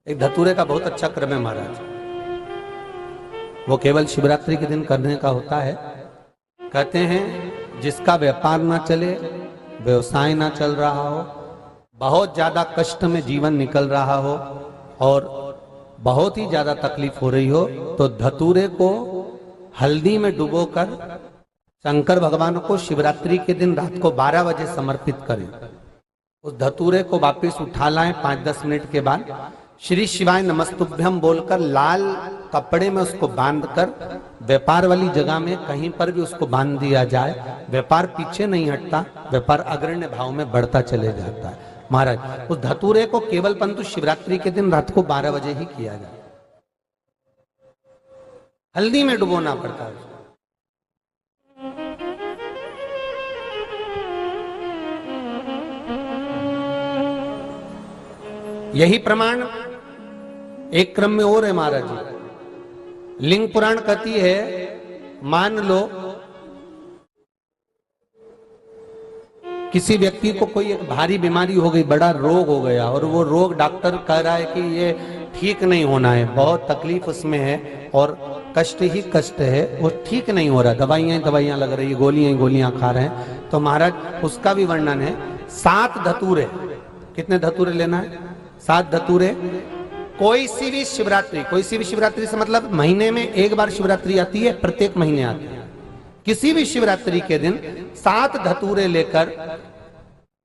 एक धतूरे का बहुत अच्छा क्रम है महाराज, वो केवल शिवरात्रि के दिन करने का होता है। कहते हैं जिसका व्यापार ना चले, व्यवसाय ना चल रहा हो, बहुत ज्यादा कष्ट में जीवन निकल रहा हो और बहुत ही ज्यादा तकलीफ हो रही हो, तो धतूरे को हल्दी में डुबोकर शंकर भगवान को शिवरात्रि के दिन रात को 12 बजे समर्पित करें। उस धतूरे को वापस उठा लाएं 5-10 मिनट के बाद, श्री शिवाय नमस्तुभ्यम बोलकर लाल कपड़े में उसको बांधकर व्यापार वाली जगह में कहीं पर भी उसको बांध दिया जाए। व्यापार पीछे नहीं हटता, व्यापार अग्रण्य भाव में बढ़ता चले जाता है। महाराज उस धतूरे को केवल परंतु शिवरात्रि के दिन रात को 12 बजे ही किया जाए, हल्दी में डुबोना पड़ता है। यही प्रमाण एक क्रम में और है महाराज जी। लिंग पुराण कहती है, मान लो किसी व्यक्ति को कोई एक भारी बीमारी हो गई, बड़ा रोग हो गया और वो रोग डॉक्टर कह रहा है कि ये ठीक नहीं होना है, बहुत तकलीफ उसमें है और कष्ट ही कष्ट है, वो ठीक नहीं हो रहा, दवाइयां लग रही है, गोलियां खा रहे हैं। तो महाराज उसका भी वर्णन है। 7 धतूरे, कितने धतूरे लेना है? 7 धतूरे। कोई सी भी शिवरात्रि से मतलब महीने में एक बार शिवरात्रि आती है, प्रत्येक महीने आती है। किसी भी शिवरात्रि के दिन 7 धतूरे लेकर,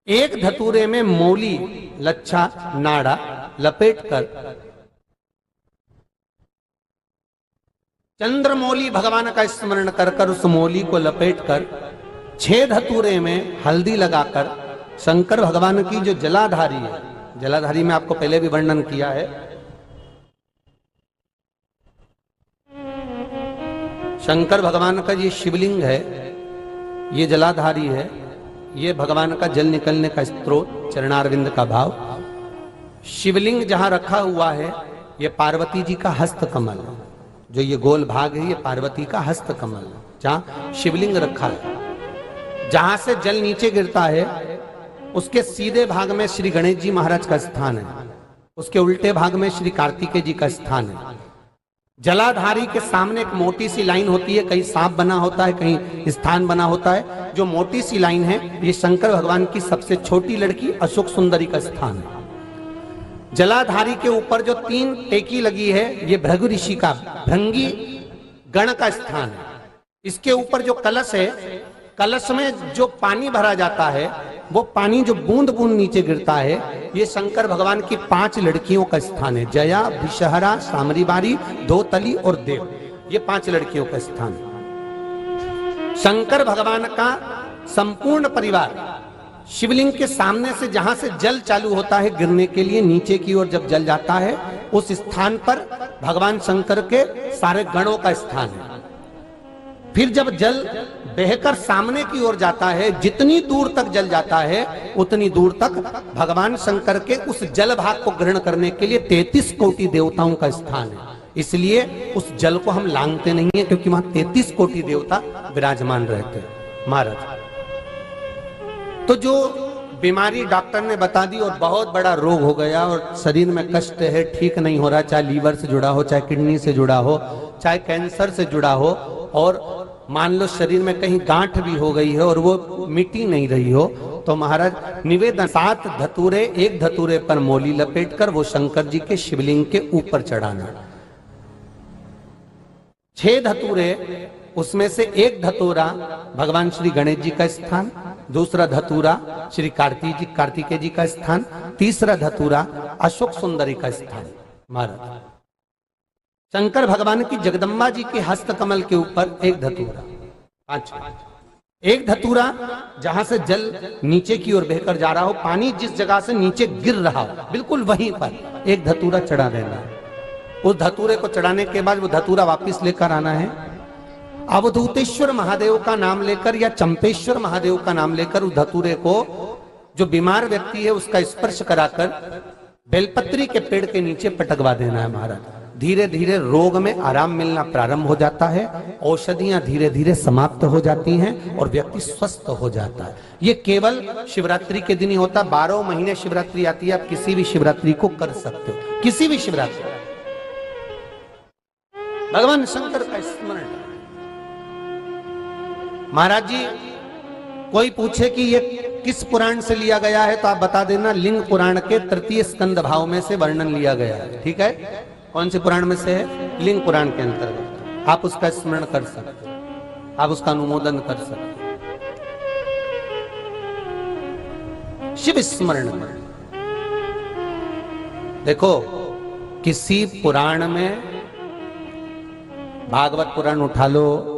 एक धतूरे में मौली, लच्छा, नाड़ा लपेटकर चंद्रमौली भगवान का स्मरण कर उस मौली को लपेटकर 6 धतूरे में हल्दी लगाकर शंकर भगवान की जो जलाधारी है, जलाधारी में आपको पहले भी वर्णन किया है, शंकर भगवान का ये शिवलिंग है, ये जलाधारी है, ये भगवान का जल निकलने का स्त्रोत, चरणारविंद का भाव। शिवलिंग जहां रखा हुआ है ये पार्वती जी का हस्त कमल, जो ये गोल भाग है ये पार्वती का हस्त कमल, जहां शिवलिंग रखा है। जहां से जल नीचे गिरता है उसके सीधे भाग में श्री गणेश जी महाराज का स्थान है, उसके उल्टे भाग में श्री कार्तिकेय जी का स्थान है। जलाधारी के सामने एक मोटी सी लाइन होती है, कहीं सांप बना होता है, कहीं स्थान बना होता है। जो मोटी सी लाइन है ये शंकर भगवान की सबसे छोटी लड़की अशोक सुंदरी का स्थान है। जलाधारी के ऊपर जो 3 टेकी लगी है ये भृगु ऋषि का, भृंगी गण का स्थान है। इसके ऊपर जो कलश है, कलश में जो पानी भरा जाता है वो पानी जो बूंद बूंद नीचे गिरता है, ये शंकर भगवान की 5 लड़कियों का स्थान है। जया, विषहरा, सामरीबारी, धोतली और देव, ये 5 लड़कियों का स्थान है। शंकर भगवान का संपूर्ण परिवार शिवलिंग के सामने से, जहां से जल चालू होता है गिरने के लिए, नीचे की ओर जब जल जाता है उस स्थान पर भगवान शंकर के सारे गणों का स्थान है। फिर जब जल बहकर सामने की ओर जाता है, जितनी दूर तक जल जाता है उतनी दूर तक भगवान शंकर के उस जल भाग को ग्रहण करने के लिए 33 कोटि देवताओं का स्थान है। इसलिए उस जल को हम लांघते नहीं है, क्योंकि वहां 33 कोटि देवता विराजमान रहते हैं महाराज। तो जो बीमारी डॉक्टर ने बता दी और बहुत बड़ा रोग हो गया और शरीर में कष्ट है, ठीक नहीं हो रहा, चाहे लीवर से जुड़ा हो, चाहे किडनी से जुड़ा हो, चाहे कैंसर से जुड़ा हो, और मान लो शरीर में कहीं गांठ भी हो गई है और वो मिटी नहीं रही हो, तो महाराज निवेदन 7 धतूरे, एक धतूरे पर मौली लपेटकर वो शंकर जी के शिवलिंग के ऊपर चढ़ाना। 6 धतूरे, उसमें से एक धतूरा भगवान श्री गणेश जी का स्थान, दूसरा धतूरा श्री कार्तिकेय जी का स्थान, तीसरा धतूरा अशोक सुंदरी का स्थान। महाराज शंकर भगवान की जगदम्बा जी के हस्त कमल के ऊपर एक धतूरा, 5, एक धतूरा जहां से जल नीचे की ओर बहकर जा रहा हो, पानी जिस जगह से नीचे गिर रहा हो बिल्कुल वहीं पर एक धतूरा चढ़ा देना है। उस धतूरे को चढ़ाने के बाद वो धतूरा वापस लेकर आना है। अवधूतेश्वर महादेव का नाम लेकर या चंपेश्वर महादेव का नाम लेकर उस धतूरे को, जो बीमार व्यक्ति है उसका स्पर्श कराकर बेलपत्री के पेड़ के नीचे पटकवा देना है महाराज। धीरे धीरे रोग में आराम मिलना प्रारंभ हो जाता है, औषधियां धीरे धीरे समाप्त हो जाती हैं और व्यक्ति स्वस्थ हो जाता है। ये केवल शिवरात्रि के दिन ही होता। 12 महीने शिवरात्रि आती है, आप किसी भी शिवरात्रि को कर सकते हो, किसी भी शिवरात्रि। भगवान शंकर का स्मरण। महाराज जी कोई पूछे कि ये किस पुराण से लिया गया है तो आप बता देना, लिंग पुराण के तृतीय स्कंद भाव में से वर्णन लिया गया है। ठीक है, कौन से पुराण में से है? लिंग पुराण के अंतर्गत। आप उसका स्मरण कर सकते हो, आप उसका अनुमोदन कर सकते हो। शिव स्मरण। देखो, किसी पुराण में, भागवत पुराण उठा लो,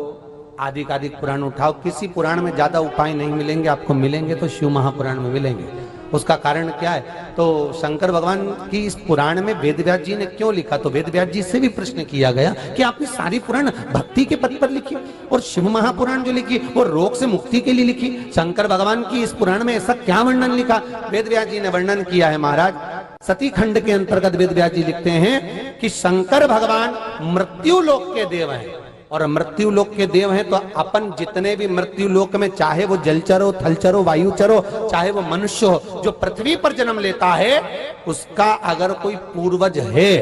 आदिकादिक पुराण उठाओ, किसी पुराण में ज्यादा उपाय नहीं मिलेंगे आपको। मिलेंगे तो शिव महापुराण में मिलेंगे। उसका कारण क्या है? तो शंकर भगवान की इस पुराण में वेदव्यास जी ने क्यों लिखा? तो वेदव्यास जी से भी प्रश्न किया गया कि आपने सारी पुराण भक्ति के पद पर लिखी और शिव महापुराण जो लिखी वो रोग से मुक्ति के लिए लिखी। शंकर भगवान की इस पुराण में ऐसा क्या वर्णन लिखा? वेदव्यास जी ने वर्णन किया है महाराज। सती खंड के अंतर्गत वेदव्यास जी लिखते हैं कि शंकर भगवान मृत्यु लोक के देव हैं, और मृत्यु लोक के देव हैं तो अपन जितने भी मृत्यु लोक में, चाहे वो जलचर हो, थलचर हो, वायुचर हो, चाहे वो मनुष्य हो, जो पृथ्वी पर जन्म लेता है, उसका अगर कोई पूर्वज है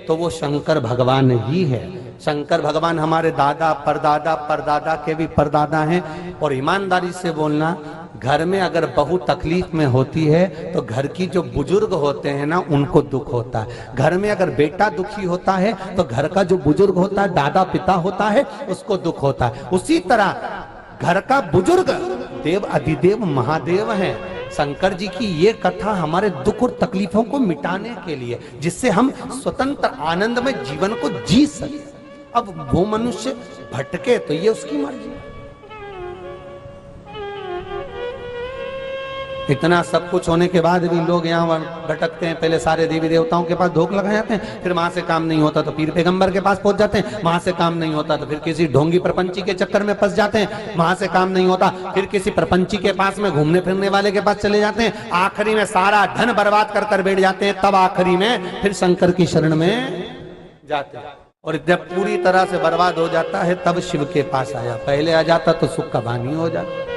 तो वो शंकर भगवान ही है। शंकर भगवान हमारे दादा, परदादा, परदादा के भी परदादा हैं। और ईमानदारी से बोलना, घर में अगर बहू तकलीफ में होती है तो घर की जो बुजुर्ग होते हैं ना, उनको दुख होता है। घर में अगर बेटा दुखी होता है तो घर का जो बुजुर्ग होता है, दादा पिता होता है, उसको दुख होता है। उसी तरह घर का बुजुर्ग देव अधिदेव महादेव हैं। शंकर जी की ये कथा हमारे दुख और तकलीफों को मिटाने के लिए, जिससे हम स्वतंत्र आनंद में जीवन को जी सके। अब वो मनुष्य भटके तो ये उसकी मर्जी। इतना सब कुछ होने के बाद भी लोग यहाँ भटकते हैं। पहले सारे देवी देवताओं के पास धोख लगा जाते हैं, फिर वहां से काम नहीं होता तो पीर पैगंबर के पास पहुंच जाते हैं, वहां से काम नहीं होता तो फिर किसी ढोंगी प्रपंची के चक्कर में फंस जाते हैं, वहां से काम नहीं होता फिर किसी प्रपंची के पास में घूमने फिरने वाले के पास चले जाते हैं, आखिरी में सारा धन बर्बाद कर कर बैठ जाते हैं। तब आखिरी में फिर शंकर की शरण में जाते हैं, और जब पूरी तरह से बर्बाद हो जाता है तब शिव के पास आया। पहले आ जाता तो सुख का बानी हो जाता।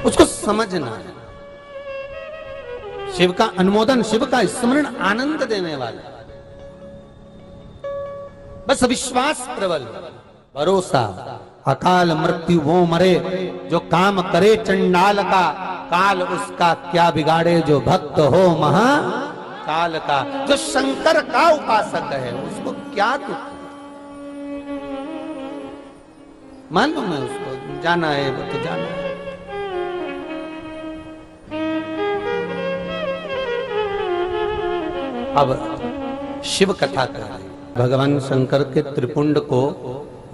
उसको समझना है। शिव का अनुमोदन, शिव का स्मरण आनंद देने वाला। बस विश्वास प्रबल, भरोसा। अकाल मृत्यु वो मरे जो काम करे चंडाल का, काल उसका क्या बिगाड़े जो भक्त हो महा काल का। जो शंकर का उपासक है उसको क्या दुख? मालूम है उसको, जाना है वो तो जाना है। अब शिव कथा कर रहे हैं। भगवान शंकर के त्रिपुंड को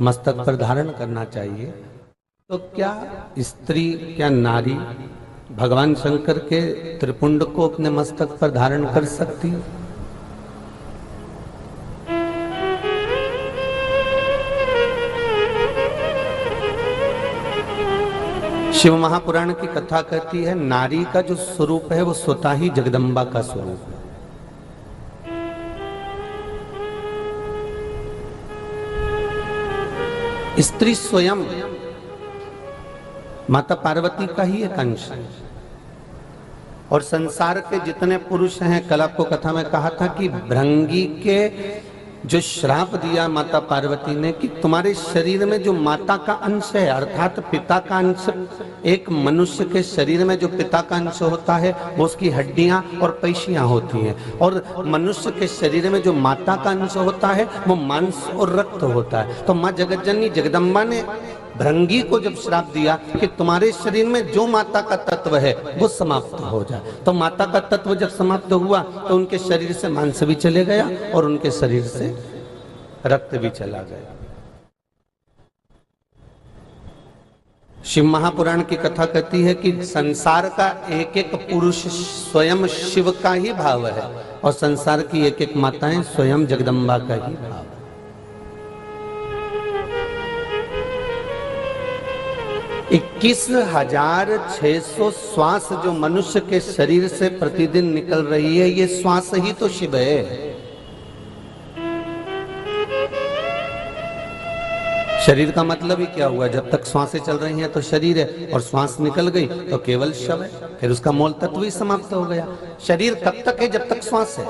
मस्तक पर धारण करना चाहिए, तो क्या स्त्री, क्या नारी भगवान शंकर के त्रिपुंड को अपने मस्तक पर धारण कर सकती है? शिव महापुराण की कथा कहती है, नारी का जो स्वरूप है वो स्वतः ही जगदम्बा का स्वरूप है। स्त्री स्वयं माता पार्वती का ही एक अंश है। और संसार के जितने पुरुष हैं, कल आपको कथा में कहा था कि भृंगी के जो श्राप दिया माता पार्वती ने कि तुम्हारे शरीर में जो माता का अंश है, अर्थात पिता का अंश, एक मनुष्य के शरीर में जो पिता का अंश होता है वो उसकी हड्डियां और पेशियां होती हैं, और मनुष्य के शरीर में जो माता का अंश होता है वो मांस और रक्त होता है। तो माँ जगतजननी जगदम्बा ने भृंगी को जब श्राप दिया कि तुम्हारे शरीर में जो माता का तत्व है वो समाप्त हो जाए, तो माता का तत्व जब समाप्त हुआ तो उनके शरीर से मांस भी चले गया और उनके शरीर से रक्त भी चला गया। शिव महापुराण की कथा कहती है कि संसार का एक एक पुरुष स्वयं शिव का ही भाव है, और संसार की एक एक माताएं स्वयं जगदम्बा का ही भाव है। 21 हजार 600 श्वास जो मनुष्य के शरीर से प्रतिदिन निकल रही है, ये श्वास ही तो शिव है। शरीर का मतलब ही क्या हुआ? जब तक श्वासें चल रही हैं तो शरीर है, और श्वास निकल गई तो केवल शव है, फिर उसका मूल तत्व ही समाप्त हो गया। शरीर तब तक है जब तक श्वास है,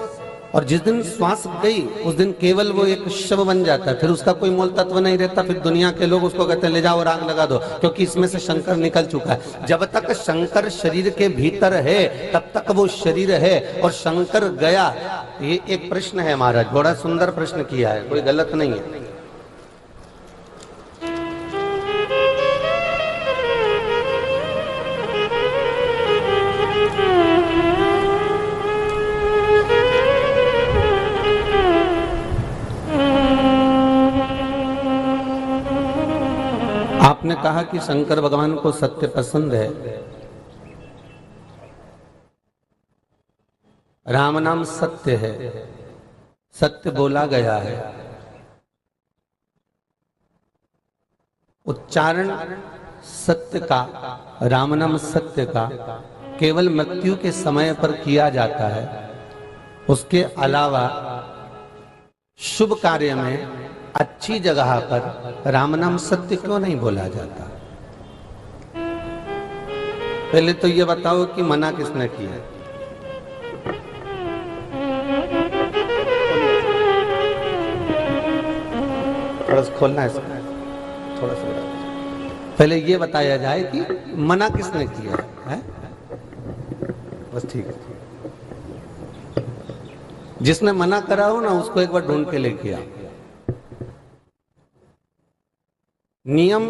और जिस दिन श्वास गई उस दिन केवल वो एक शव बन जाता है, फिर उसका कोई मूल तत्व नहीं रहता। फिर दुनिया के लोग उसको कहते हैं ले जाओ और आग लगा दो, क्योंकि इसमें से शंकर निकल चुका है। जब तक शंकर शरीर के भीतर है तब तक वो शरीर है, और शंकर गया। ये एक प्रश्न है महाराज, बड़ा सुंदर प्रश्न किया है, कोई गलत नहीं है। आपने कहा कि शंकर भगवान को सत्य पसंद है। राम नाम सत्य है, सत्य बोला गया है। उच्चारण सत्य का, राम नाम सत्य का केवल मृत्यु के समय पर किया जाता है। उसके अलावा शुभ कार्य में, अच्छी जगह पर राम नाम सत्य क्यों नहीं बोला जाता? पहले तो ये बताओ कि मना किसने किया? थोड़ा सा खोलना है इसका, थोड़ा सा पहले ये बताया जाए कि मना किसने किया है? बस ठीक है, जिसने मना करा हो ना उसको एक बार ढूंढ के लेके आओ। नियम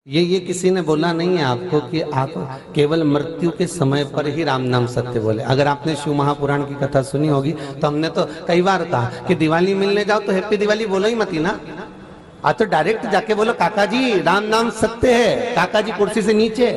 ये किसी ने बोला नहीं है आपको कि आप केवल मृत्यु के समय पर ही राम नाम सत्य बोले। अगर आपने शिव महापुराण की कथा सुनी होगी तो हमने तो कई बार कहा कि दिवाली मिलने जाओ तो हैप्पी दिवाली बोलो ही मत ही ना, आज तो डायरेक्ट जाके बोलो काका जी राम नाम सत्य है। काका जी कुर्सी से नीचे,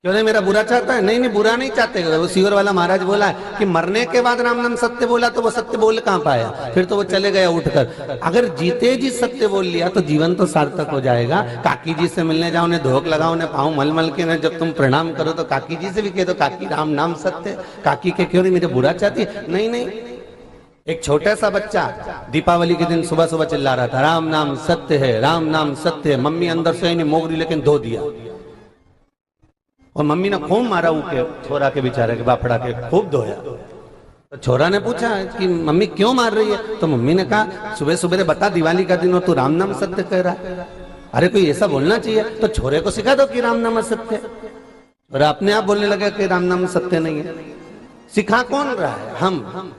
क्यों नहीं मेरा बुरा चाहता है? नहीं नहीं बुरा नहीं चाहते। वो सीवर वाला महाराज बोला है कि मरने के बाद राम नाम सत्य बोला तो वो सत्य बोल कहां पाया, फिर तो वो चले गया उठकर। अगर जीते जी सत्य बोल लिया तो जीवन तो सार्थक हो जाएगा। काकी जी से मिलने जाओ, उन्हें धोख लगाओ, उन्हें पाँव मल मल के, जब तुम प्रणाम करो तो काकी जी से भी कह दो काकी राम नाम सत्य। काकी के क्यों नहीं मेरे बुरा चाहती? नहीं नहीं, एक छोटा सा बच्चा दीपावली के दिन सुबह सुबह चिल्ला रहा था राम नाम सत्य है, राम नाम सत्य है। मम्मी अंदर से नहीं मोगरी लेकिन धो दिया, और मम्मी ने खूब मारा उके छोरा के बेचारे के बाफड़ा के, खूब धोया। तो छोरा ने पूछा कि मम्मी क्यों मार रही है? तो मम्मी ने कहा सुबह सुबह बता दिवाली का दिन और तू राम नाम सत्य कह रहा है। अरे कोई ऐसा बोलना चाहिए, तो छोरे को सिखा दो कि राम नाम सत्य, और अपने आप बोलने लगे कि राम नाम सत्य नहीं है। सिखा कौन रहा है? हम।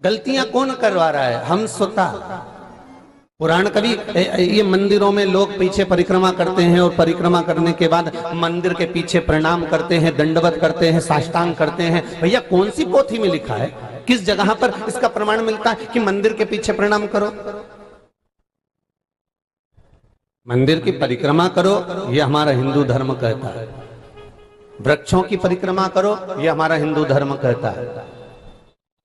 गलतियां कौन करवा रहा है? हम स्वतः। पुराण कवि ये मंदिरों में लोग पीछे परिक्रमा करते हैं, और परिक्रमा करने के बाद मंदिर के पीछे प्रणाम करते हैं, दंडवत करते हैं, साष्टांग करते हैं। भैया कौन सी पोथी में लिखा है, किस जगह पर इसका प्रमाण मिलता है कि मंदिर के पीछे प्रणाम करो? मंदिर की परिक्रमा करो ये हमारा हिंदू धर्म कहता है। वृक्षों की परिक्रमा करो ये हमारा हिंदू धर्म कहता है।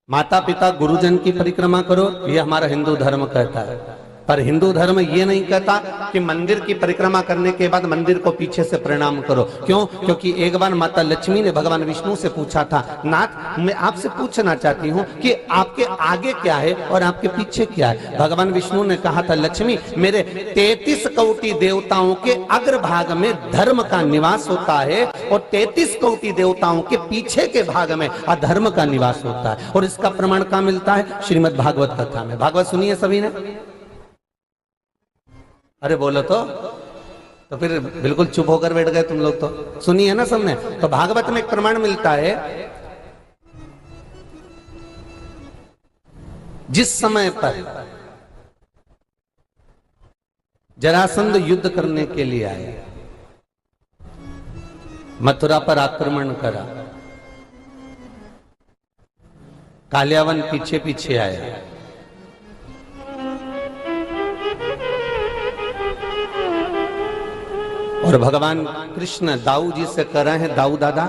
माता पिता गुरुजन की परिक्रमा करो ये हमारा हिंदू धर्म कहता है। पर हिंदू धर्म ये नहीं कहता कि मंदिर की परिक्रमा करने के बाद मंदिर को पीछे से प्रणाम करो। क्यों? क्योंकि एक बार माता लक्ष्मी ने भगवान विष्णु से पूछा था, नाथ मैं आपसे पूछना चाहती हूँ कि आपके आगे क्या है और आपके पीछे क्या है? भगवान विष्णु ने कहा था, लक्ष्मी मेरे 33 कोटि देवताओं के अग्रभाग में धर्म का निवास होता है, और 33 कोटि देवताओं के पीछे के भाग में अधर्म का निवास होता है। और इसका प्रमाण कहाँ मिलता है? श्रीमद् भागवत कथा में। भागवत सुनिए सभी ने? अरे बोलो तो फिर बिल्कुल चुप होकर बैठ गए तुम लोग। तो सुनी है ना सबने? तो भागवत में एक प्रमाण मिलता है, जिस समय पर जरासंध युद्ध करने के लिए आए, मथुरा पर आक्रमण करा, कालियावन पीछे पीछे आया, और भगवान कृष्ण दाऊ जी से कह रहे हैं, दाऊ दादा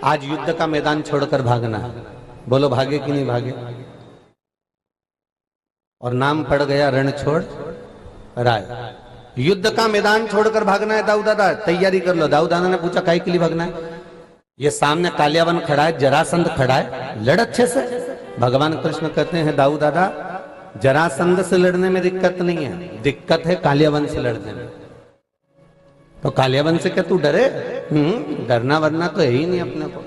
आज युद्ध का मैदान छोड़कर भागना है। बोलो भागे कि नहीं भागे? और नाम पड़ गया रण छोड़ राय। युद्ध का मैदान छोड़कर भागना है दाऊ दादा, तैयारी कर लो। दाऊ दादा ने पूछा काहे के लिए भागना है? ये सामने कालियावन खड़ा है, जरासंध खड़ा है, लड़ अच्छे से। भगवान कृष्ण कहते हैं दाऊ दादा, जरासंध से लड़ने में दिक्कत नहीं है, दिक्कत है कालियावन से लड़ने में। तो कालियावन से क्या तू डरे? डरना वरना तो है ही नहीं अपने को,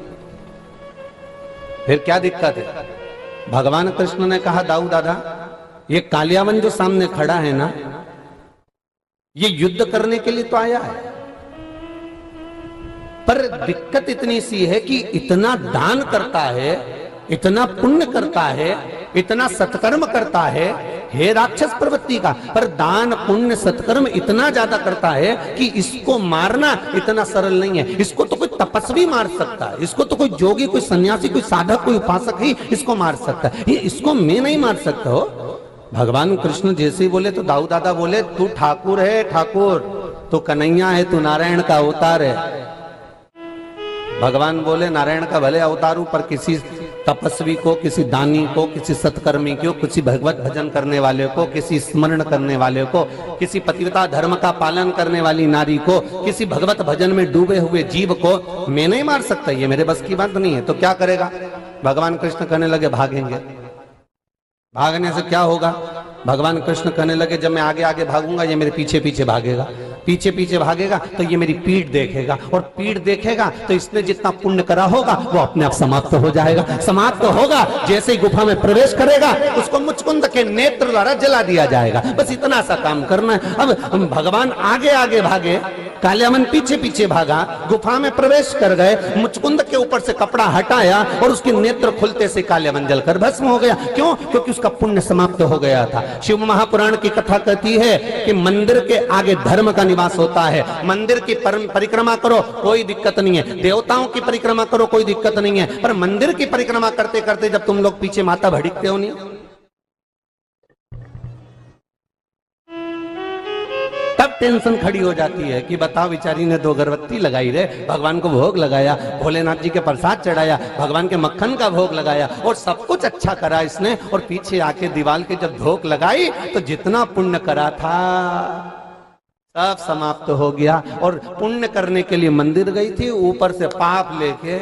फिर क्या दिक्कत है? भगवान कृष्ण ने कहा दाऊ दादा, ये कालियावन जो सामने खड़ा है ना, ये युद्ध करने के लिए तो आया है, पर दिक्कत इतनी सी है कि इतना दान करता है, इतना पुण्य करता है, इतना सत्कर्म करता है, हे राक्षस प्रवृत्ति का, पर दान पुण्य सत्कर्म इतना ज्यादा करता है कि इसको मारना इतना सरल नहीं है। इसको तो कोई तपस्वी मार सकता है, इसको तो कोई जोगी, कोई सन्यासी, कोई साधक, कोई उपासक ही इसको मार सकता है, ये इसको मैं नहीं मार सकता हो। भगवान कृष्ण जैसे ही बोले तो दाऊ दादा बोले, तू ठाकुर है ठाकुर, तू कन्हैया है, तू नारायण का अवतार है। भगवान बोले नारायण का भले अवतार हूं, पर किसी तपस्वी को, किसी दानी को, किसी सत्कर्मी को, किसी भगवत भजन करने वाले को, किसी स्मरण करने वाले को, किसी पतिव्रता धर्म का पालन करने वाली नारी को, किसी भगवत भजन में डूबे हुए जीव को मैं नहीं मार सकता, ये मेरे बस की बात नहीं है। तो क्या करेगा? भगवान कृष्ण कहने लगे भागेंगे। भागने से क्या होगा? भगवान कृष्ण कहने लगे जब मैं आगे आगे भागूंगा, ये मेरे पीछे पीछे भागेगा, पीछे पीछे भागेगा तो ये मेरी पीठ देखेगा, और पीठ देखेगा तो इसने जितना पुण्य करा होगा वो अपने आप समाप्त हो जाएगा। समाप्त होगा, जैसे ही गुफा में प्रवेश करेगा उसको मुचकुंद के नेत्र द्वारा जला दिया जाएगा। बस इतना सा काम करना है। अब भगवान आगे आगे भागे, कालियावन पीछे पीछे भागा, गुफा में प्रवेश कर गए, मुचकुंद के ऊपर से कपड़ा हटाया और उसके नेत्र खुलते से कालियावन जलकर भस्म हो गया। क्यों? क्योंकि उसका पुण्य समाप्त हो गया था। शिव महापुराण की कथा कहती है कि मंदिर के आगे धर्म का निवास होता है। मंदिर की परिक्रमा करो कोई दिक्कत नहीं है, देवताओं की परिक्रमा करो कोई दिक्कत नहीं है, पर मंदिर की परिक्रमा करते करते जब तुम लोग पीछे माता भड़कते हो नहीं, तब टेंशन खड़ी हो जाती है कि बताओ बेचारी ने 2 अगरबत्ती लगाई रे, भगवान को भोग लगाया, भोलेनाथ जी के प्रसाद चढ़ाया, भगवान के मक्खन का भोग लगाया और सब कुछ अच्छा करा इसने, और पीछे आके दीवार के जब धोख लगाई तो जितना पुण्य करा था सब समाप्त हो गया। और पुण्य करने के लिए मंदिर गई थी, ऊपर से पाप लेके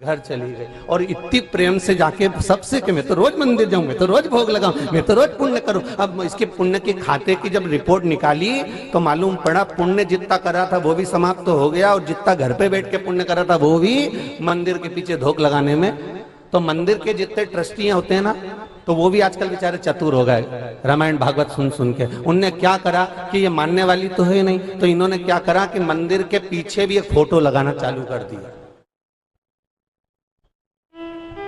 घर चली गई, और इतनी प्रेम से जाके सबसे कि मैं तो रोज मंदिर जाऊं, मैं तो रोज भोग लगाऊं, मैं तो रोज पुण्य करूं। अब इसके पुण्य के खाते की जब रिपोर्ट निकाली तो मालूम पड़ा पुण्य जितना करा था वो भी समाप्त हो गया, और जितना घर पे बैठ के पुण्य करा था वो भी मंदिर के पीछे धोख लगाने में। तो मंदिर के जितने ट्रस्टी होते हैं ना, तो वो भी आजकल बेचारे चतुर हो गए, रामायण भागवत सुन सुन के। उनने क्या करा कि ये मानने वाली तो है नहीं, तो इन्होंने क्या करा कि मंदिर के पीछे भी एक फोटो लगाना चालू कर दिया।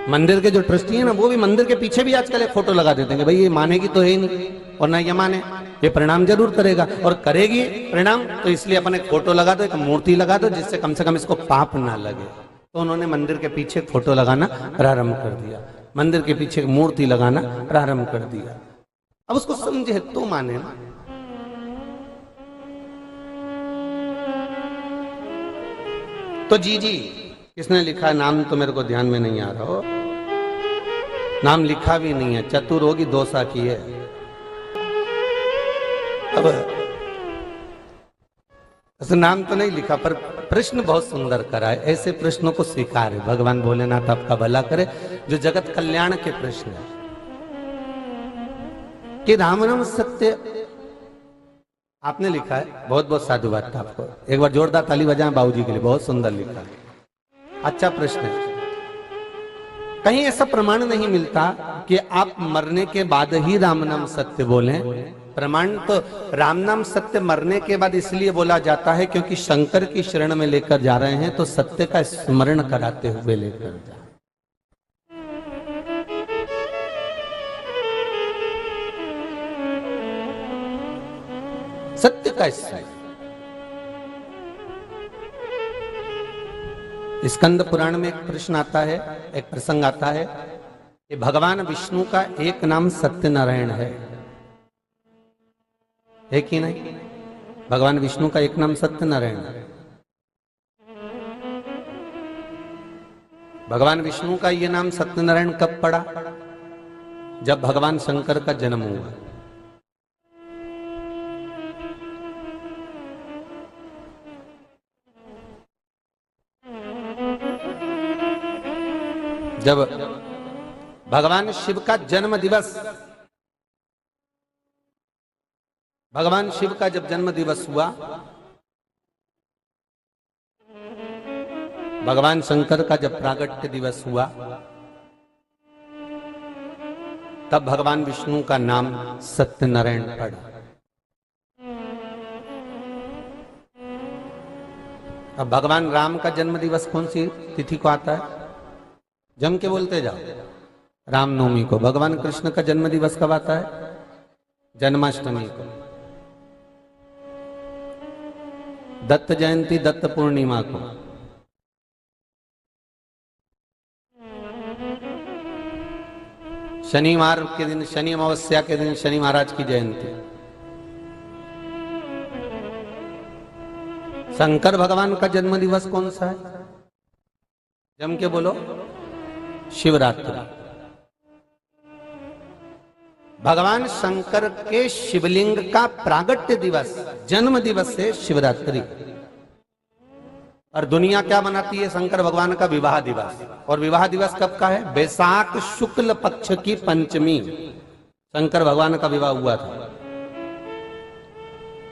मंदिर के जो ट्रस्टी है ना, वो भी मंदिर के पीछे भी आजकल एक फोटो लगा देते हैं, भाई ये मानेगी तो है ही नहीं, और ना ये माने, ये प्रणाम जरूर करेगा, और करेगी प्रणाम तो इसलिए अपन एक फोटो लगा दो, एक मूर्ति लगा दो, जिससे कम से कम इसको पाप ना लगे। तो उन्होंने मंदिर के पीछे एक फोटो लगाना प्रारंभ कर दिया, मंदिर के पीछे एक मूर्ति लगाना प्रारंभ कर दिया। अब उसको समझे तो माने ना। तो जी किसने लिखा? नाम तो मेरे को ध्यान में नहीं आ रहा हो, नाम लिखा भी नहीं है, चतुर होगी दोसा की है। अब नाम तो नहीं लिखा, पर प्रश्न बहुत सुंदर करा है। ऐसे प्रश्नों को स्वीकार है, भगवान भोलेनाथ आपका भला करे, जो जगत कल्याण के प्रश्न है कि राम नाम सत्य। आपने लिखा है, बहुत बहुत साधुवाद था आपको, एक बार जोरदार ताली बजाएं बाबूजी के लिए, बहुत सुंदर लिखा है, अच्छा प्रश्न है। कहीं ऐसा प्रमाण नहीं मिलता कि आप मरने के बाद ही राम नाम सत्य बोलें। प्रमाण तो राम नाम सत्य मरने के बाद इसलिए बोला जाता है क्योंकि शंकर की शरण में लेकर जा रहे हैं, तो सत्य का स्मरण कराते हुए लेकर जा। सत्य का स्मरण। स्कंद पुराण में एक प्रश्न आता है, एक प्रसंग आता है कि भगवान विष्णु का एक नाम सत्यनारायण है कि नहीं? भगवान विष्णु का एक नाम सत्यनारायण है। भगवान विष्णु का ये नाम सत्यनारायण कब पड़ा? जब भगवान शंकर का जन्म हुआ। जब भगवान शिव का जन्म दिवस, भगवान शिव का जब जन्म दिवस हुआ, भगवान शंकर का जब प्रागट्य दिवस हुआ, तब भगवान विष्णु का नाम सत्यनारायण पड़ा। अब भगवान राम का जन्म दिवस कौन सी तिथि को आता है? जम के बोलते जाओ। रामनवमी को। भगवान कृष्ण का जन्म दिवस कब आता है? जन्माष्टमी को। दत्त जयंती दत्त पूर्णिमा को। शनिवार के दिन, शनि अमावस्या के दिन शनि महाराज की जयंती। शंकर भगवान का जन्म दिवस कौन सा है? जम के बोलो। शिवरात्रि। भगवान शंकर के शिवलिंग का प्रागट्य दिवस, जन्म दिवस है शिवरात्रि। और दुनिया क्या मनाती है? शंकर भगवान का विवाह दिवस। और विवाह दिवस कब का है? बैसाख शुक्ल पक्ष की पंचमी शंकर भगवान का विवाह हुआ था।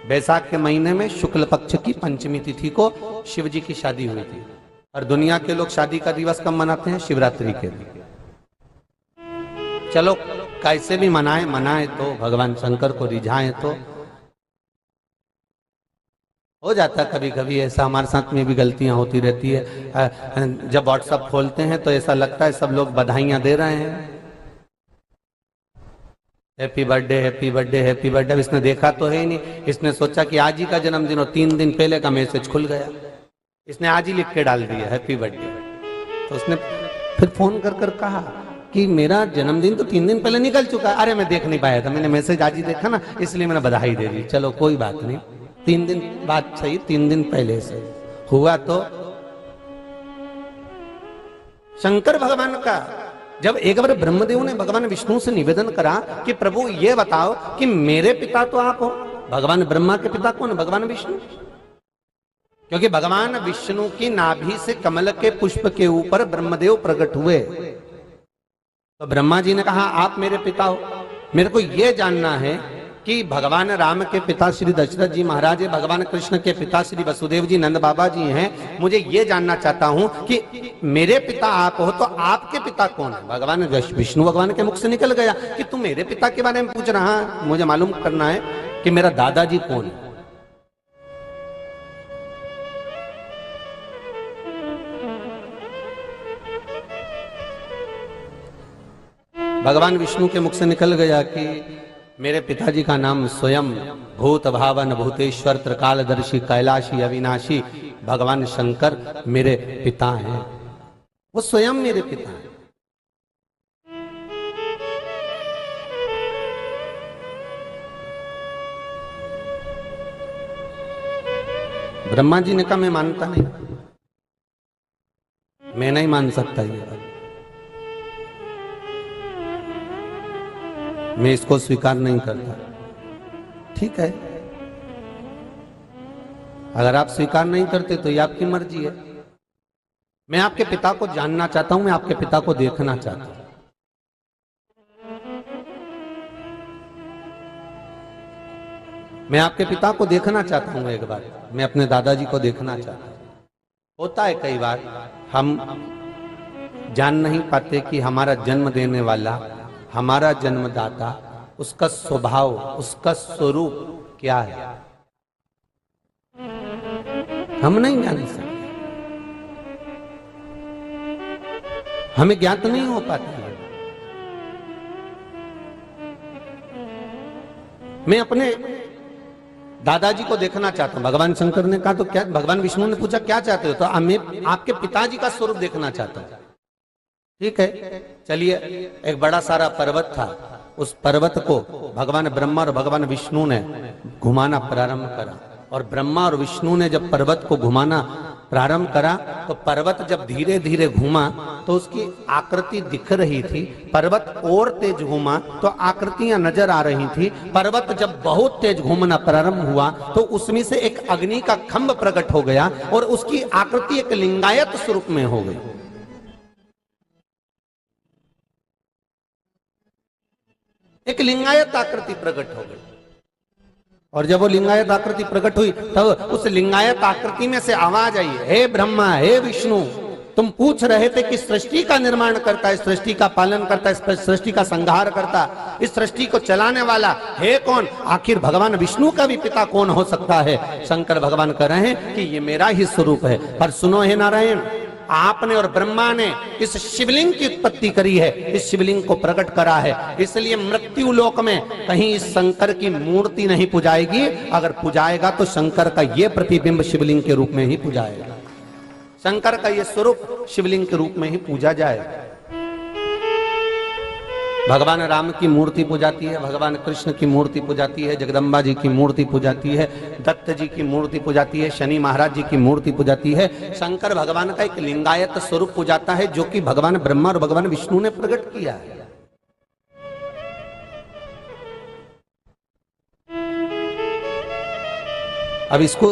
बैसाख के महीने में शुक्ल पक्ष की पंचमी तिथि को शिव जी की शादी हुई थी। और दुनिया के लोग शादी का दिवस कब मनाते हैं? शिवरात्रि के दिन। चलो कैसे भी मनाए तो भगवान शंकर को रिझाएं तो हो जाता। कभी कभी ऐसा हमारे साथ में भी गलतियां होती रहती है। जब व्हाट्सएप खोलते हैं तो ऐसा लगता है सब लोग बधाइयां दे रहे हैं, happy birthday happy birthday happy birthday. अब इसने देखा तो है ही नहीं। इसने सोचा कि आज ही का जन्मदिन और 3 दिन पहले का मैसेज खुल गया, इसने आज ही लिख के डाल दिया हैप्पी बर्थडे। तो उसने फिर फोन कर कर कहा कि मेरा जन्मदिन तो 3 दिन पहले निकल चुका है। अरे मैं देख नहीं पाया था, मैंने मैसेज आज ही देखा ना, इसलिए मैंने बधाई दे दी। चलो कोई बात नहीं, 3 दिन बाद सही, 3 दिन पहले से हुआ। तो शंकर भगवान का जब एक बार ब्रह्मदेव ने भगवान विष्णु से निवेदन करा कि प्रभु ये बताओ कि मेरे पिता तो आप हो। भगवान ब्रह्मा के पिता कौन? भगवान विष्णु। क्योंकि भगवान विष्णु की नाभि से कमल के पुष्प के ऊपर ब्रह्मदेव प्रकट हुए। तो ब्रह्मा जी ने कहा आप मेरे पिता हो। मेरे को यह जानना है कि भगवान राम के पिता श्री दशरथ जी महाराज है, भगवान कृष्ण के पिता श्री वसुदेव जी नंद बाबा जी हैं। मुझे ये जानना चाहता हूं कि मेरे पिता आप हो तो आपके पिता कौन है? भगवान विष्णु भगवान के मुख से निकल गया कि तू मेरे पिता के बारे में पूछ रहा है। मुझे मालूम करना है कि मेरा दादाजी कौन है। भगवान विष्णु के मुख से निकल गया कि मेरे पिताजी का नाम स्वयं भूत भावन भूतेश्वर त्रिकालदर्शी कैलाशी अविनाशी भगवान शंकर मेरे पिता हैं। वो स्वयं मेरे पिता हैं। ब्रह्मा जी ने कहा मैं मानता नहीं, मैं नहीं मान सकता ये बात, मैं इसको स्वीकार नहीं करता। ठीक है, अगर आप स्वीकार नहीं करते तो ये आपकी मर्जी है। मैं आपके पिता को जानना चाहता हूं, मैं आपके पिता को देखना चाहता हूं। मैं आपके पिता को देखना चाहता हूं एक बार, मैं अपने दादाजी को देखना चाहता हूं। होता है कई बार हम जान नहीं पाते कि हमारा जन्म देने वाला, हमारा जन्मदाता, उसका स्वभाव, उसका स्वरूप क्या है, हम नहीं जान सकते, हमें ज्ञात नहीं हो पाता है। मैं अपने दादाजी को देखना चाहता हूं। भगवान शंकर ने कहा तो क्या, भगवान विष्णु ने पूछा क्या चाहते हो? तो मैं आपके पिताजी का स्वरूप देखना चाहता हूं। ठीक है, चलिए। एक बड़ा सारा पर्वत था, उस पर्वत को भगवान ब्रह्मा और भगवान विष्णु ने घुमाना प्रारंभ करा। और ब्रह्मा और विष्णु ने जब पर्वत को घुमाना प्रारंभ करा तो पर्वत जब धीरे धीरे घूमा तो उसकी आकृति दिख रही थी। पर्वत और तेज घूमा तो आकृतियां नजर आ रही थी। पर्वत जब बहुत तेज घूमना प्रारंभ हुआ तो उसमें से एक अग्नि का खंभ प्रकट हो गया और उसकी आकृति एक लिंगायत स्वरूप में हो गई। एक लिंगायत आकृति प्रकट हो गई और जब वो लिंगायत आकृति प्रकट हुई तब उस लिंगायत आकृति में से आवाज आई, हे ब्रह्मा, हे विष्णु, तुम पूछ रहे थे कि सृष्टि का निर्माण करता है, सृष्टि का पालन करता है, सृष्टि का संहार करता, इस सृष्टि को चलाने वाला है कौन? आखिर भगवान विष्णु का भी पिता कौन हो सकता है? शंकर भगवान कह रहे हैं कि ये मेरा ही स्वरूप है। पर सुनो हे नारायण, आपने और ब्रह्मा ने इस शिवलिंग की उत्पत्ति करी है, इस शिवलिंग को प्रकट करा है, इसलिए मृत्यु लोक में कहीं इस शंकर की मूर्ति नहीं पुजाएगी। अगर पुजाएगा तो शंकर का ये प्रतिबिंब शिवलिंग के रूप में ही पुजाएगा, शंकर का ये स्वरूप शिवलिंग के रूप में ही पूजा जाएगा। भगवान राम की मूर्ति पूजाती है, भगवान कृष्ण की मूर्ति पूजाती है, जगदम्बा जी की मूर्ति पूजाती है, दत्त जी की मूर्ति पूजाती है, शनि महाराज जी की मूर्ति पूजाती है। शंकर भगवान का एक लिंगायत स्वरूप पूजाता है जो कि भगवान ब्रह्मा और भगवान विष्णु ने प्रकट किया है। अब इसको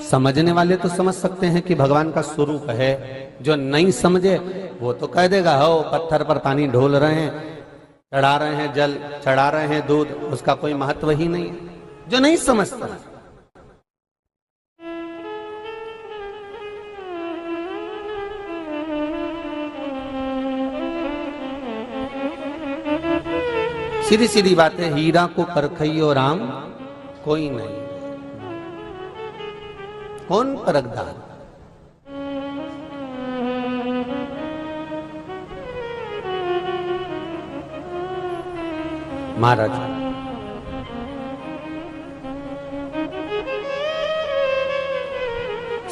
समझने वाले तो समझ सकते हैं कि भगवान का स्वरूप है, जो नहीं समझे वो तो कह देगा हो पत्थर पर पानी ढोल रहे हैं, चढ़ा रहे हैं जल, चढ़ा रहे हैं दूध, उसका कोई महत्व ही नहीं है, जो नहीं समझता। सीधी सीधी बात है, हीरा को परखइयो राम कोई नहीं, कौन परखदार? महाराज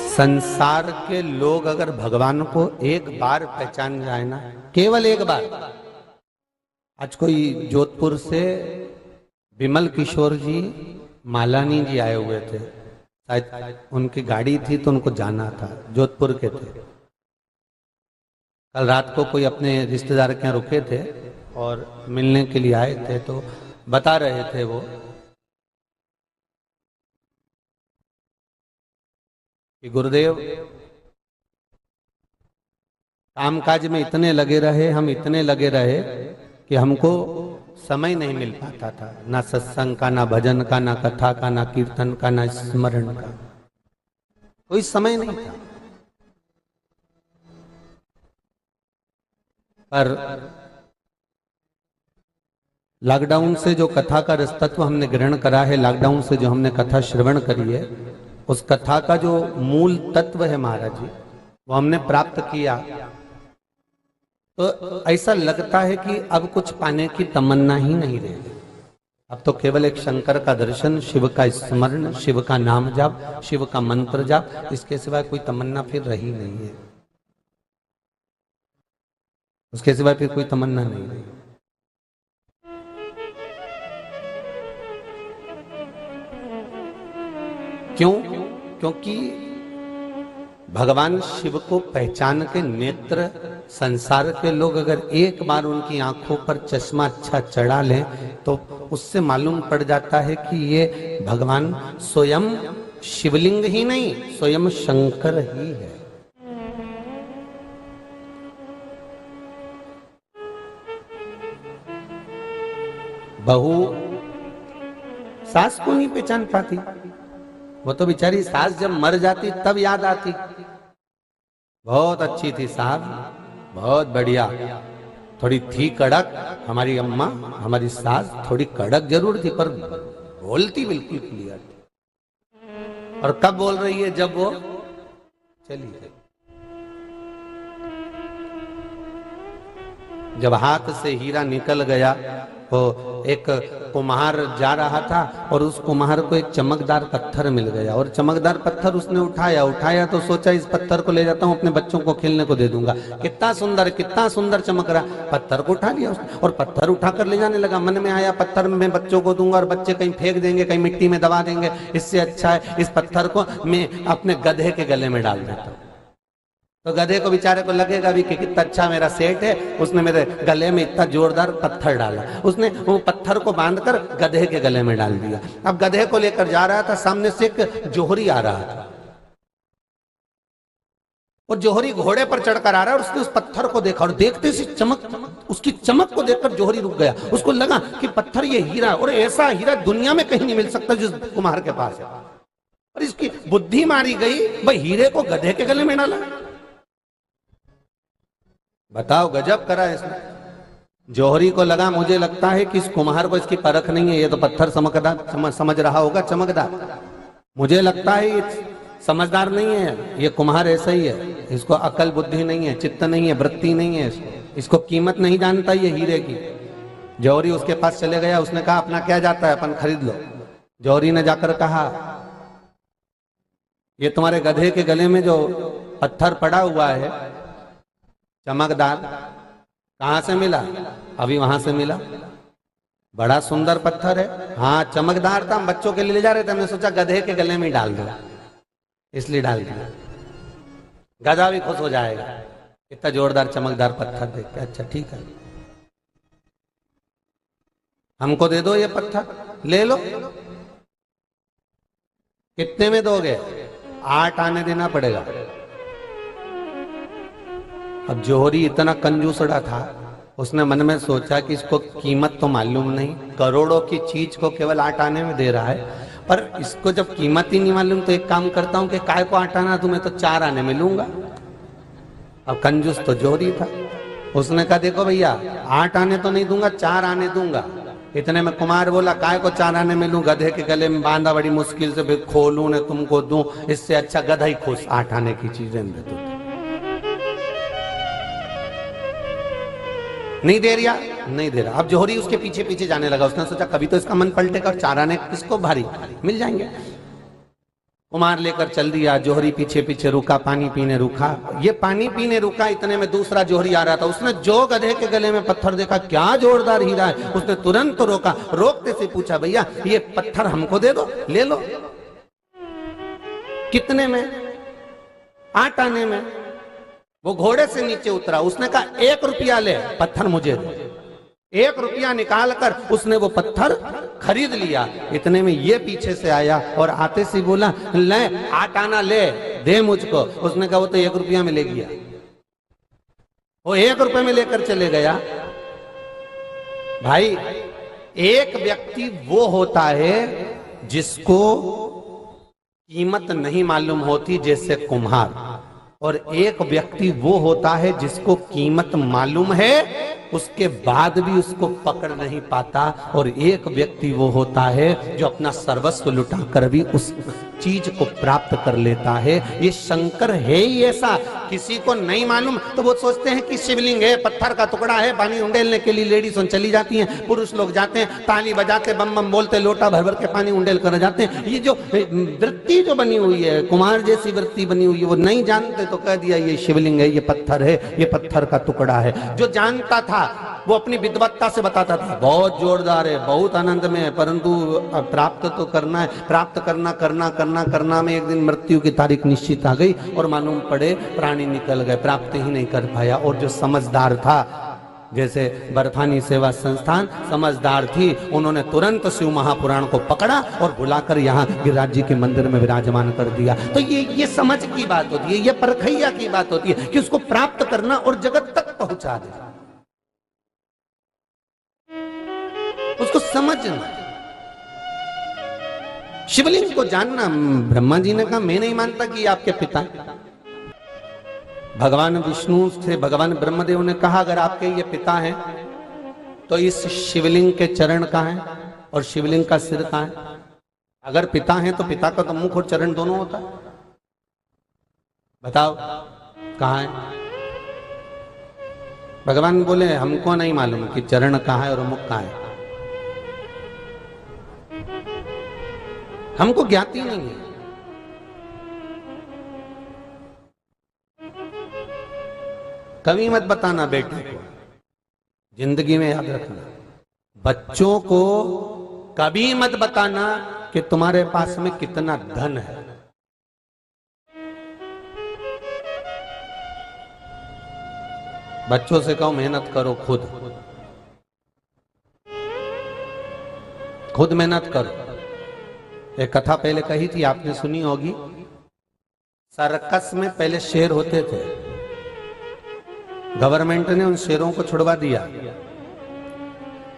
संसार के लोग अगर भगवान को एक बार पहचान जाए ना, केवल एक बार। आज कोई जोधपुर से विमल किशोर जी मालानी जी आए हुए थे, शायद उनकी गाड़ी थी तो उनको जाना था, जोधपुर के थे। कल रात को कोई अपने रिश्तेदार के यहाँ रुके थे और मिलने के लिए आए थे, तो बता रहे थे वो कि गुरुदेव कामकाज में इतने लगे रहे, हम इतने लगे रहे कि हमको समय नहीं मिल पाता था, ना सत्संग का, ना भजन का, ना कथा का, ना कीर्तन का, ना स्मरण का, कोई समय नहीं था। पर लॉकडाउन से जो कथा का रसतत्व हमने ग्रहण करा है, लॉकडाउन से जो हमने कथा श्रवण करी है, उस कथा का जो मूल तत्व है महाराज जी, वो हमने प्राप्त किया। तो ऐसा लगता है कि अब कुछ पाने की तमन्ना ही नहीं रही। अब तो केवल एक शंकर का दर्शन, शिव का स्मरण, शिव का नाम जाप, शिव का मंत्र जाप, इसके सिवाय कोई तमन्ना फिर रही नहीं है, उसके सिवाय फिर कोई तमन्ना नहीं रही। क्यों? क्योंकि भगवान शिव को पहचान के नेत्र संसार के लोग अगर एक बार उनकी आंखों पर चश्मा अच्छा चढ़ा लें तो उससे मालूम पड़ जाता है कि ये भगवान स्वयं शिवलिंग ही नहीं, स्वयं शंकर ही है। बहू सास को नहीं पहचान पाती, वो तो बेचारी सास जब मर जाती तब याद आती, बहुत अच्छी थी साहब, बहुत बढ़िया, थोड़ी थी कड़क हमारी अम्मा, हमारी सास थोड़ी कड़क जरूर थी पर बोलती बिल्कुल क्लियर थी। और कब बोल रही है? जब वो चली गई, जब हाथ से हीरा निकल गया वो एक कुम्हार जा रहा था और उस कुम्हार को एक चमकदार पत्थर मिल गया, और चमकदार पत्थर उसने उठाया तो सोचा इस पत्थर को ले जाता हूँ अपने बच्चों को खेलने को दे दूंगा। कितना सुंदर चमक रहा। पत्थर को उठा लिया उसने और पत्थर उठाकर ले जाने लगा। मन में आया पत्थर मैं बच्चों को दूंगा और बच्चे कहीं फेंक देंगे, कहीं मिट्टी में दबा देंगे, इससे अच्छा है इस पत्थर को मैं अपने गधे के गले में डाल देता हूँ। तो गधे को बेचारे को लगेगा भी कि कितना अच्छा मेरा सेठ है, उसने मेरे गले में इतना जोरदार पत्थर डाला। उसने वो पत्थर को बांधकर गधे के गले में डाल दिया। अब गधे को लेकर जा रहा था, सामने से एक जोहरी आ रहा था और जोहरी घोड़े पर चढ़कर आ रहा है और उसने उस पत्थर को देखा और देखते से उसकी चमक को देखकर जोहरी रुक गया। उसको लगा कि पत्थर ये हीरा, और ऐसा हीरा दुनिया में कहीं नहीं मिल सकता जिस कुम्हार के पास है। और इसकी बुद्धि मारी गई, भाई हीरे को गधे के गले में डाला। बताओ गजब करा इसने। जौहरी को लगा, मुझे लगता है कि इस कुम्हार को इसकी परख नहीं है, ये तो पत्थर समझ रहा होगा चमकदार। मुझे लगता है ये समझदार नहीं है, ये कुम्हार ऐसा ही है, इसको अकल बुद्धि नहीं है, चित्त नहीं है, वृत्ति नहीं है, इसको कीमत नहीं जानता ये हीरे की। जौहरी उसके पास चले गया, उसने कहा अपना क्या जाता है, अपन खरीद लो। जौहरी ने जाकर कहा ये तुम्हारे गधे के गले में जो पत्थर पड़ा हुआ है चमकदार, कहां से मिला? अभी वहां से मिला। बड़ा सुंदर पत्थर है। हाँ चमकदार था, हम बच्चों के लिए ले जा रहे थे, हमने सोचा गधे के गले में डाल दो, इसलिए डाल दिया। गधा भी खुश हो जाएगा, इतना जोरदार चमकदार पत्थर देख के। अच्छा ठीक है, हमको दे दो ये पत्थर, ले लो। कितने में दोगे? 8 आने देना पड़ेगा। अब जौहरी इतना कंजूसड़ा था, उसने मन में सोचा कि इसको कीमत तो मालूम नहीं, करोड़ों की चीज को केवल 8 आने में दे रहा है, पर इसको जब कीमत ही नहीं मालूम तो एक काम करता हूं कि काय को 8 आना, तुम्हें तो 4 आने में लूंगा। अब कंजूस तो जौहरी था, उसने कहा देखो भैया 8 आने तो नहीं दूंगा, 4 आने दूंगा। इतने में कुमार बोला काय को 4 आने में लूं, गधे के गले में बांधा, बड़ी मुश्किल से खोलूं ने तुमको दूं, इससे अच्छा गधा ही खुश 8 आने की चीजें दे दो। नहीं दे रहा, नहीं दे रहा। अब जौहरी उसके पीछे पीछे जाने लगा। उसने सोचा कभी तो इसका मन पलटेगा और 4 आने किसको भारी मिल जाएंगे। कुमार लेकर चल दिया, जौहरी पीछे पीछे रुका, पानी पीने रुका। ये पानी पीने रुका, इतने में दूसरा जौहरी आ रहा था। उसने जो गधे के गले में पत्थर देखा, क्या जोरदार हीरा है, उसने तुरंत रोका। रोकते से पूछा भैया ये पत्थर हमको दे दो, ले लो। कितने में? 8 आने में। वो घोड़े से नीचे उतरा, उसने कहा 1 रुपया ले, पत्थर मुझे दे। 1 रुपया निकालकर उसने वो पत्थर खरीद लिया। इतने में ये पीछे से आया और आते से बोला ले 8 आना ले, दे मुझको। उसने कहा वो तो 1 रुपया में ले गया। वो 1 रुपये में लेकर चले गया। भाई एक व्यक्ति वो होता है जिसको कीमत नहीं मालूम होती, जैसे कुम्हार, और एक व्यक्ति वो होता है जिसको कीमत मालूम है, उसके बाद भी उसको पकड़ नहीं पाता। और एक व्यक्ति वो होता है जो अपना सर्वस्व लुटाकर भी उस चीज को प्राप्त कर लेता है। ये शंकर है ही ऐसा, किसी को नहीं मालूम तो वो सोचते हैं कि शिवलिंग है, पत्थर का टुकड़ा है, पानी उंडेलने के लिए लेडीज चली जाती हैं, पुरुष लोग जाते हैं ताली बजा के बम बम बोलते, लोटा भर भर के पानी उंडेल कर जाते हैं। ये जो वृत्ति जो बनी हुई है, कुमार जैसी वृत्ति बनी हुई है, वो नहीं जानते तो कह दिया ये शिवलिंग है, ये पत्थर है, ये पत्थर का टुकड़ा है। जो जानता था वो अपनी विद्वत्ता से बताता था बहुत जोरदार है, बहुत आनंद में है, परंतु प्राप्त तो करना है, प्राप्त करना में एक दिन मृत्यु की तारीख निश्चित आ गई और मालूम पड़े प्राणी निकल गए, प्राप्त ही नहीं कर पाया। और जो समझदार था, जैसे बर्फानी सेवा संस्थान समझदार थी, उन्होंने तुरंत शिव महापुराण को पकड़ा और बुलाकर यहाँ गिरिराज जी के मंदिर में विराजमान कर दिया। तो ये समझ की बात होती है, ये परखैया की बात होती है कि उसको प्राप्त करना और जगत तक पहुंचा देना, उसको समझना, शिवलिंग को जानना। ब्रह्मा जी ने कहा मैं नहीं मानता कि आपके पिता। भगवान विष्णु से भगवान ब्रह्मदेव ने कहा अगर आपके ये पिता हैं तो इस शिवलिंग के चरण कहाँ हैं और शिवलिंग का सिर कहाँ है? अगर पिता हैं तो पिता का तो मुख और चरण दोनों होता है, बताओ कहाँ है? भगवान बोले हमको नहीं मालूम कि चरण कहाँ है और मुख कहाँ है, हमको ज्ञाति नहीं है। कभी मत बताना बेटे को, जिंदगी में याद रखना, बच्चों को कभी मत बताना कि तुम्हारे पास में कितना धन है। बच्चों से कहो मेहनत करो, खुद मेहनत करो। एक कथा पहले कही थी, आपने सुनी होगी। सर्कस में पहले शेर होते थे, गवर्नमेंट ने उन शेरों को छुड़वा दिया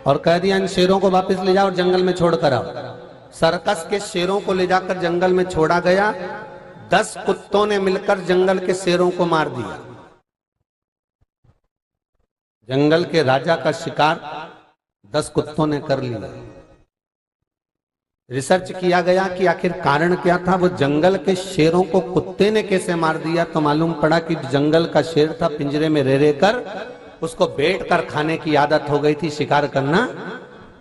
और कह दिया इन शेरों को वापस ले जाओ और जंगल में छोड़ कर आओ। सर्कस के शेरों को ले जाकर जंगल में छोड़ा गया। 10 कुत्तों ने मिलकर जंगल के शेरों को मार दिया। जंगल के राजा का शिकार 10 कुत्तों ने कर लिया। रिसर्च किया गया कि आखिर कारण क्या था, वो जंगल के शेरों को कुत्ते ने कैसे मार दिया। तो मालूम पड़ा कि जंगल का शेर था, पिंजरे में रह रहकर उसको बैठ कर खाने की आदत हो गई थी, शिकार करना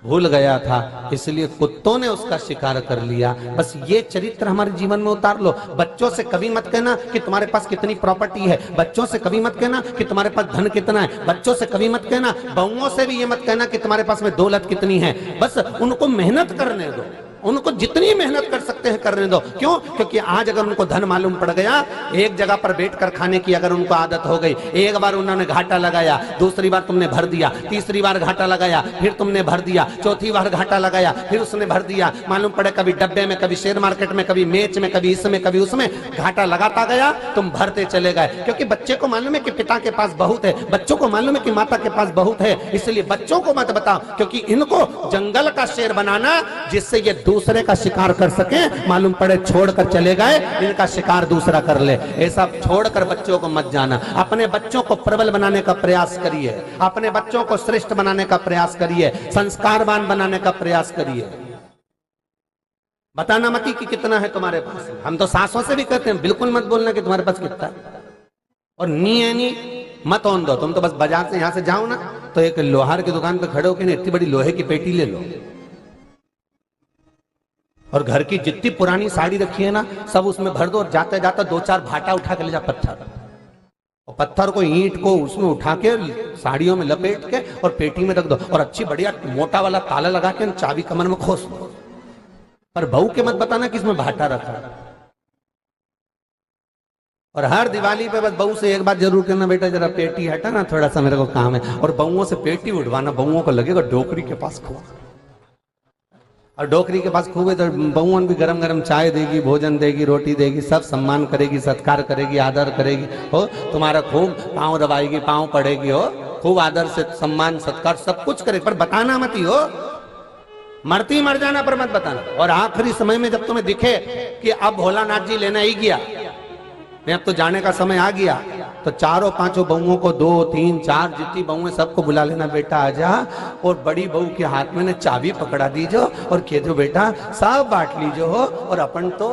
भूल गया था, इसलिए कुत्तों ने उसका शिकार कर लिया। बस ये चरित्र हमारे जीवन में उतार लो। बच्चों से कभी मत कहना कि तुम्हारे पास कितनी प्रॉपर्टी है, बच्चों से कभी मत कहना कि तुम्हारे पास धन कितना है, बच्चों से कभी मत कहना, बहुओं से भी ये मत कहना कि तुम्हारे पास में दौलत कितनी है। बस उनको मेहनत करने दो, उनको जितनी मेहनत कर सकते हैं करने दो। क्यों? क्योंकि आज अगर उनको धन मालूम पड़ गया, एक जगह पर बैठकर खाने की अगर उनको आदत हो गई, एक बार उन्होंने घाटा लगाया, दूसरी बार तुमने भर दिया, तीसरी बार घाटा लगाया, फिर तुमने भर दिया, चौथी बार घाटा लगाया, फिर उसने भर दिया, मालूम पड़े कभी डब्बे में, कभी शेयर मार्केट में, कभी मैच में, कभी इसमें, कभी उसमें, घाटा लगाता गया, तुम भरते चले गए। क्योंकि बच्चे को मालूम है कि पिता के पास बहुत है, बच्चों को मालूम है कि माता के पास बहुत है, इसलिए बच्चों को मत बताओ, क्योंकि इनको जंगल का शेर बनाना जिससे ये दूसरे का शिकार कर सके, मालूम पड़े छोड़कर चले गए, इनका शिकार दूसरा कर ले। ऐसा छोड़कर बच्चों को मत जाना। अपने बच्चों को प्रबल बनाने का प्रयास करिए, अपने बच्चों को श्रेष्ठ बनाने का प्रयास करिए, संस्कारवान बनाने का प्रयास करिए। बताना मत कि कितना है तुम्हारे पास। हम तो सासों से भी कहते हैं बिल्कुल मत बोलना कि तुम्हारे पास कितना है, और नी मत ओन दो। तुम तो बस बाजार से यहां से जाओ ना, तो एक लोहार की दुकान पे खड़े होकर इतनी बड़ी लोहे की पेटी ले लो, और घर की जितनी पुरानी साड़ी रखी है ना सब उसमें भर दो, और जाते जाते 2-4 भाटा उठा के ले जा पत्थर, और पत्थर को ईंट को उसमें उठा के साड़ियों में लपेट के और पेटी में रख दो, और अच्छी बढ़िया मोटा वाला ताला लगा के चाबी कमर में खोस दो। पर बहू के मत बताना कि इसमें भाटा रखा है। और हर दिवाली पे बस बहू से एक बात जरूर कहना, बेटा जरा पेटी हटा ना, थोड़ा सा मेरे को काम है। और बहुओं से पेटी उठवाना, बहुओं को लगेगा डोकरी के पास खो, और डोकरी के पास खूब है तो बहुवन भी गरम गरम चाय देगी, भोजन देगी, रोटी देगी, सब सम्मान करेगी, सत्कार करेगी, आदर करेगी, हो तुम्हारा खूब पांव दबाएगी, पांव पड़ेगी, हो खूब आदर से सम्मान सत्कार सब कुछ करेगी। पर बताना मत ही, हो मरती मर जाना पर मत बताना। और आखिरी समय में जब तुम्हें दिखे कि अब भोलानाथ जी लेना ही गया, अब तो जाने का समय आ गया, तो 4-5 बहुओं को 2, 3, 4 जितनी बहुएं सबको बुला लेना, बेटा आजा, और बड़ी बहू के हाथ में ने चाबी पकड़ा दीजो और कह दो बेटा सब बांट लीजो हो, और अपन तो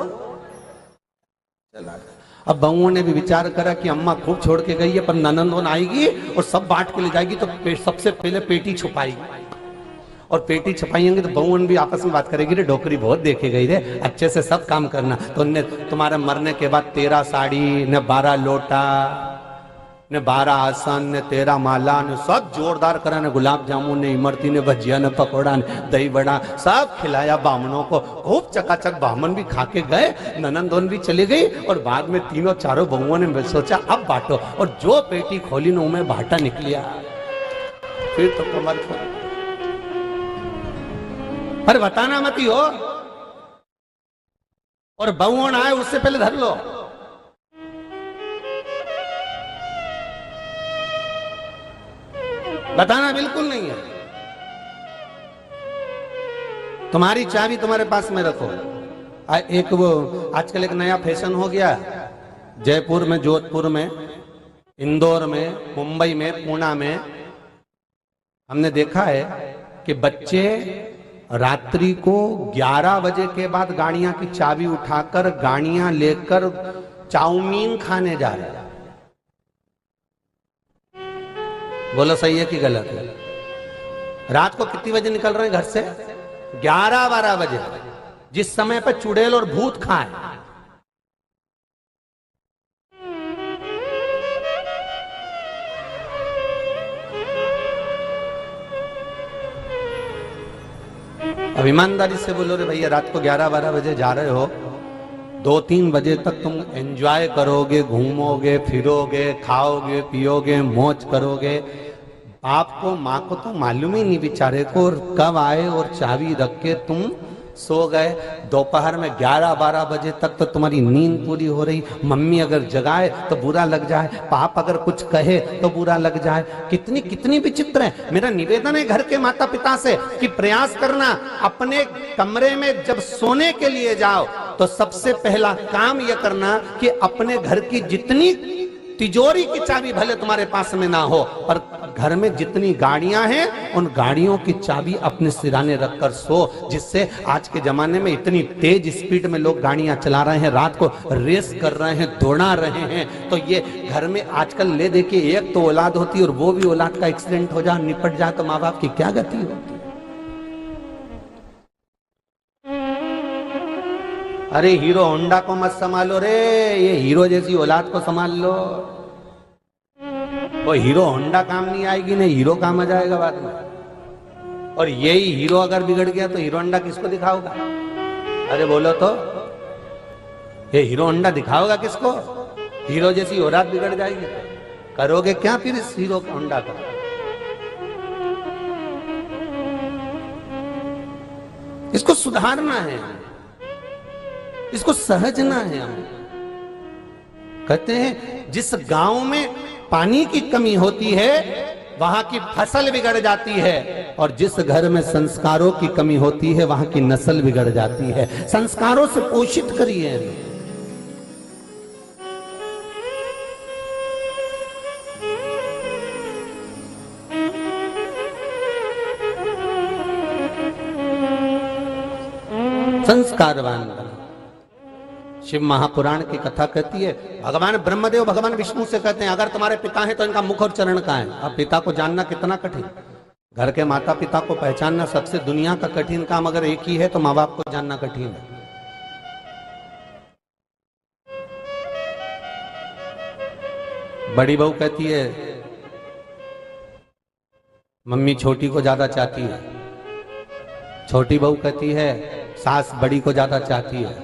चला। अब बहुओं ने भी विचार करा कि अम्मा खूब छोड़ के गई है, पर ननंदोन आएगी और सब बांट के ले जाएगी, तो सबसे पहले पेटी छुपाएगी, और पेटी छपाएंगे तो बहुवन भी आपस में बात करेगी, रे डोकरी बहुत देखे गई रे, अच्छे से सब काम करना। तो ने तुम्हारे मरने के बाद 13 साड़ी, ने 12 लोटा, ने 12 आसन, ने 13 माला, ने सब जोरदार करा, ने गुलाब जामुन, ने इमरती, ने भजिया, ने पकौड़ा, ने दही बड़ा, सब खिलाया बामनों को, खूब चकाचक बामन भी खा के गए, ननंदोन भी चली गई, और बाद में 3-4 बहुओं ने सोचा अब बांटो, और जो पेटी खोली न में भाटा निकलिया, फिर तो कमर खोल। पर बताना मत ही, हो और बहुओं आए उससे पहले धर लो। बताना बिल्कुल नहीं है। तुम्हारी चाबी तुम्हारे पास में रखो। एक वो आजकल एक नया फैशन हो गया, जयपुर में, जोधपुर में, इंदौर में, मुंबई में, पुणे में हमने देखा है कि बच्चे रात्रि को 11 बजे के बाद गाड़ियां की चाबी उठाकर गाड़ियां लेकर चाउमीन खाने जा रहे हैं। बोलो सही है कि गलत है? रात को कितनी बजे निकल रहे हैं घर से? 11-12 बजे। जिस समय पे चुड़ैल और भूत खाए। अब ईमानदारी से बोलो रे भैया, रात को 11-12 बजे जा रहे हो, 2-3 बजे तक तुम एंजॉय करोगे, घूमोगे फिरोगे, खाओगे पियोगे, मौज करोगे। बाप को माँ को तो मालूम ही नहीं बेचारे को, और कब आए और चाबी रख के तुम सो गए। दोपहर में 11-12 बजे तक तो तुम्हारी नींद पूरी हो रही। मम्मी अगर जगाए तो बुरा लग जाए, पाप अगर कुछ कहे तो बुरा लग जाए। कितनी कितनी विचित्र है। मेरा निवेदन है घर के माता पिता से कि प्रयास करना, अपने कमरे में जब सोने के लिए जाओ तो सबसे पहला काम यह करना कि अपने घर की जितनी तिजोरी की चाबी भले तुम्हारे पास में ना हो, पर घर में जितनी गाड़ियां हैं उन गाड़ियों की चाबी अपने सिराने रखकर सो। जिससे आज के जमाने में इतनी तेज स्पीड में लोग गाड़ियां चला रहे हैं, रात को रेस कर रहे हैं, दौड़ा रहे हैं, तो ये घर में आजकल ले देखिए, एक तो औलाद होती है और वो भी औलाद का एक्सीडेंट हो जाए, निपट जाए, तो माँ बाप की क्या गति होती है। अरे हीरो होंडा को मत संभालो रे, ये हीरो जैसी औलाद को संभाल लो। वो हीरो होंडा काम नहीं आएगी, नहीं हीरो काम आ जाएगा बाद में। और यही हीरो अगर बिगड़ गया तो हीरो होंडा किसको दिखाओगा? अरे बोलो तो, ये हीरो होंडा दिखाओगा किसको? हीरो जैसी औलाद बिगड़ जाएगी, करोगे क्या फिर इस हीरो होंडा का? इसको सुधारना है, इसको सहजना है। हम कहते हैं जिस गांव में पानी की कमी होती है वहां की फसल बिगड़ जाती है, और जिस घर में संस्कारों की कमी होती है वहां की नस्ल बिगड़ जाती है। संस्कारों से पोषित करिए। संस्कारवान बनो। शिव महापुराण की कथा कहती है, भगवान ब्रह्मदेव भगवान विष्णु से कहते हैं अगर तुम्हारे पिता हैं तो इनका मुख और चरण कहाँ है? अब पिता को जानना कितना कठिन, घर के माता पिता को पहचानना सबसे दुनिया का कठिन काम अगर एक ही है तो माँ बाप को जानना कठिन है। बड़ी बहू कहती है मम्मी छोटी को ज्यादा चाहती है, छोटी बहू कहती है सास बड़ी को ज्यादा चाहती है,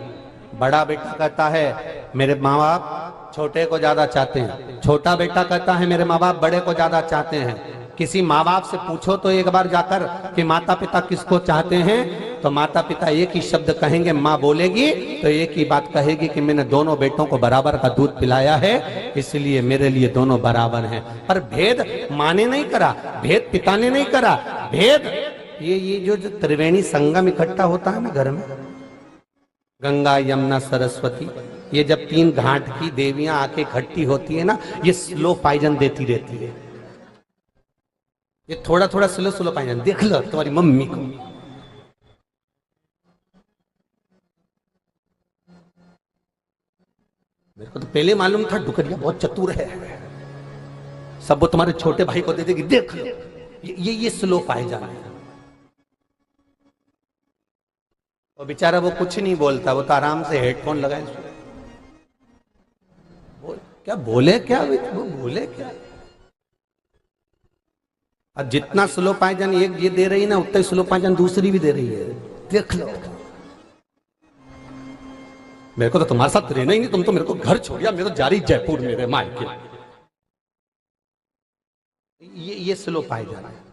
बड़ा बेटा कहता है मेरे माँ बाप छोटे को ज्यादा चाहते हैं, छोटा बेटा कहता है मेरे माँ बाप बड़े को ज्यादा चाहते हैं। किसी माँ बाप से पूछो तो एक बार जाकर कि माता पिता किसको चाहते हैं, तो माता पिता एक ही शब्द कहेंगे, माँ बोलेगी तो एक ही बात कहेगी कि मैंने दोनों बेटों को बराबर का दूध पिलाया है, इसलिए मेरे लिए दोनों बराबर हैं। पर भेद माँ ने नहीं करा, भेद पिता ने नहीं करा, भेद ये जो त्रिवेणी संगम इकट्ठा होता है ना घर में, गंगा यमुना सरस्वती, ये जब 3 घाट की देवियां आके इकट्ठी होती है ना, ये स्लो पाइजन देती रहती है। ये थोड़ा थोड़ा स्लो स्लो पाइजन देख लो तुम्हारी मम्मी को। मेरे को तो पहले मालूम था डुकरिया बहुत चतुर है, सब वो तुम्हारे छोटे भाई को दे देगी, देख लो। ये स्लो पाइजन है। और बेचारा वो कुछ नहीं बोलता, वो तो आराम से हेडफोन लगाए क्या बोले क्या, वो बोले क्या। अब जितना स्लो पाइजन एक ये दे रही है ना, उतना ही स्लो पाइजन दूसरी भी दे रही है, देख लो। मेरे को तो तुम्हारे साथ रहना ही नहीं, तुम तो मेरे को घर छोड़िया, मैं तो जा रही जयपुर मेरे मायके। ये स्लो पाइजन है।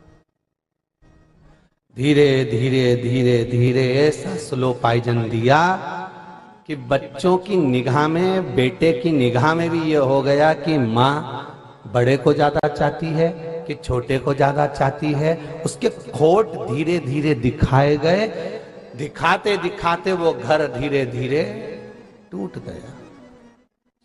धीरे धीरे धीरे धीरे ऐसा स्लो पाइजन दिया कि बच्चों की निगाह में, बेटे की निगाह में भी ये हो गया कि माँ बड़े को ज्यादा चाहती है कि छोटे को ज्यादा चाहती है। उसके खोट धीरे धीरे दिखाए गए, दिखाते दिखाते वो घर धीरे धीरे टूट गया,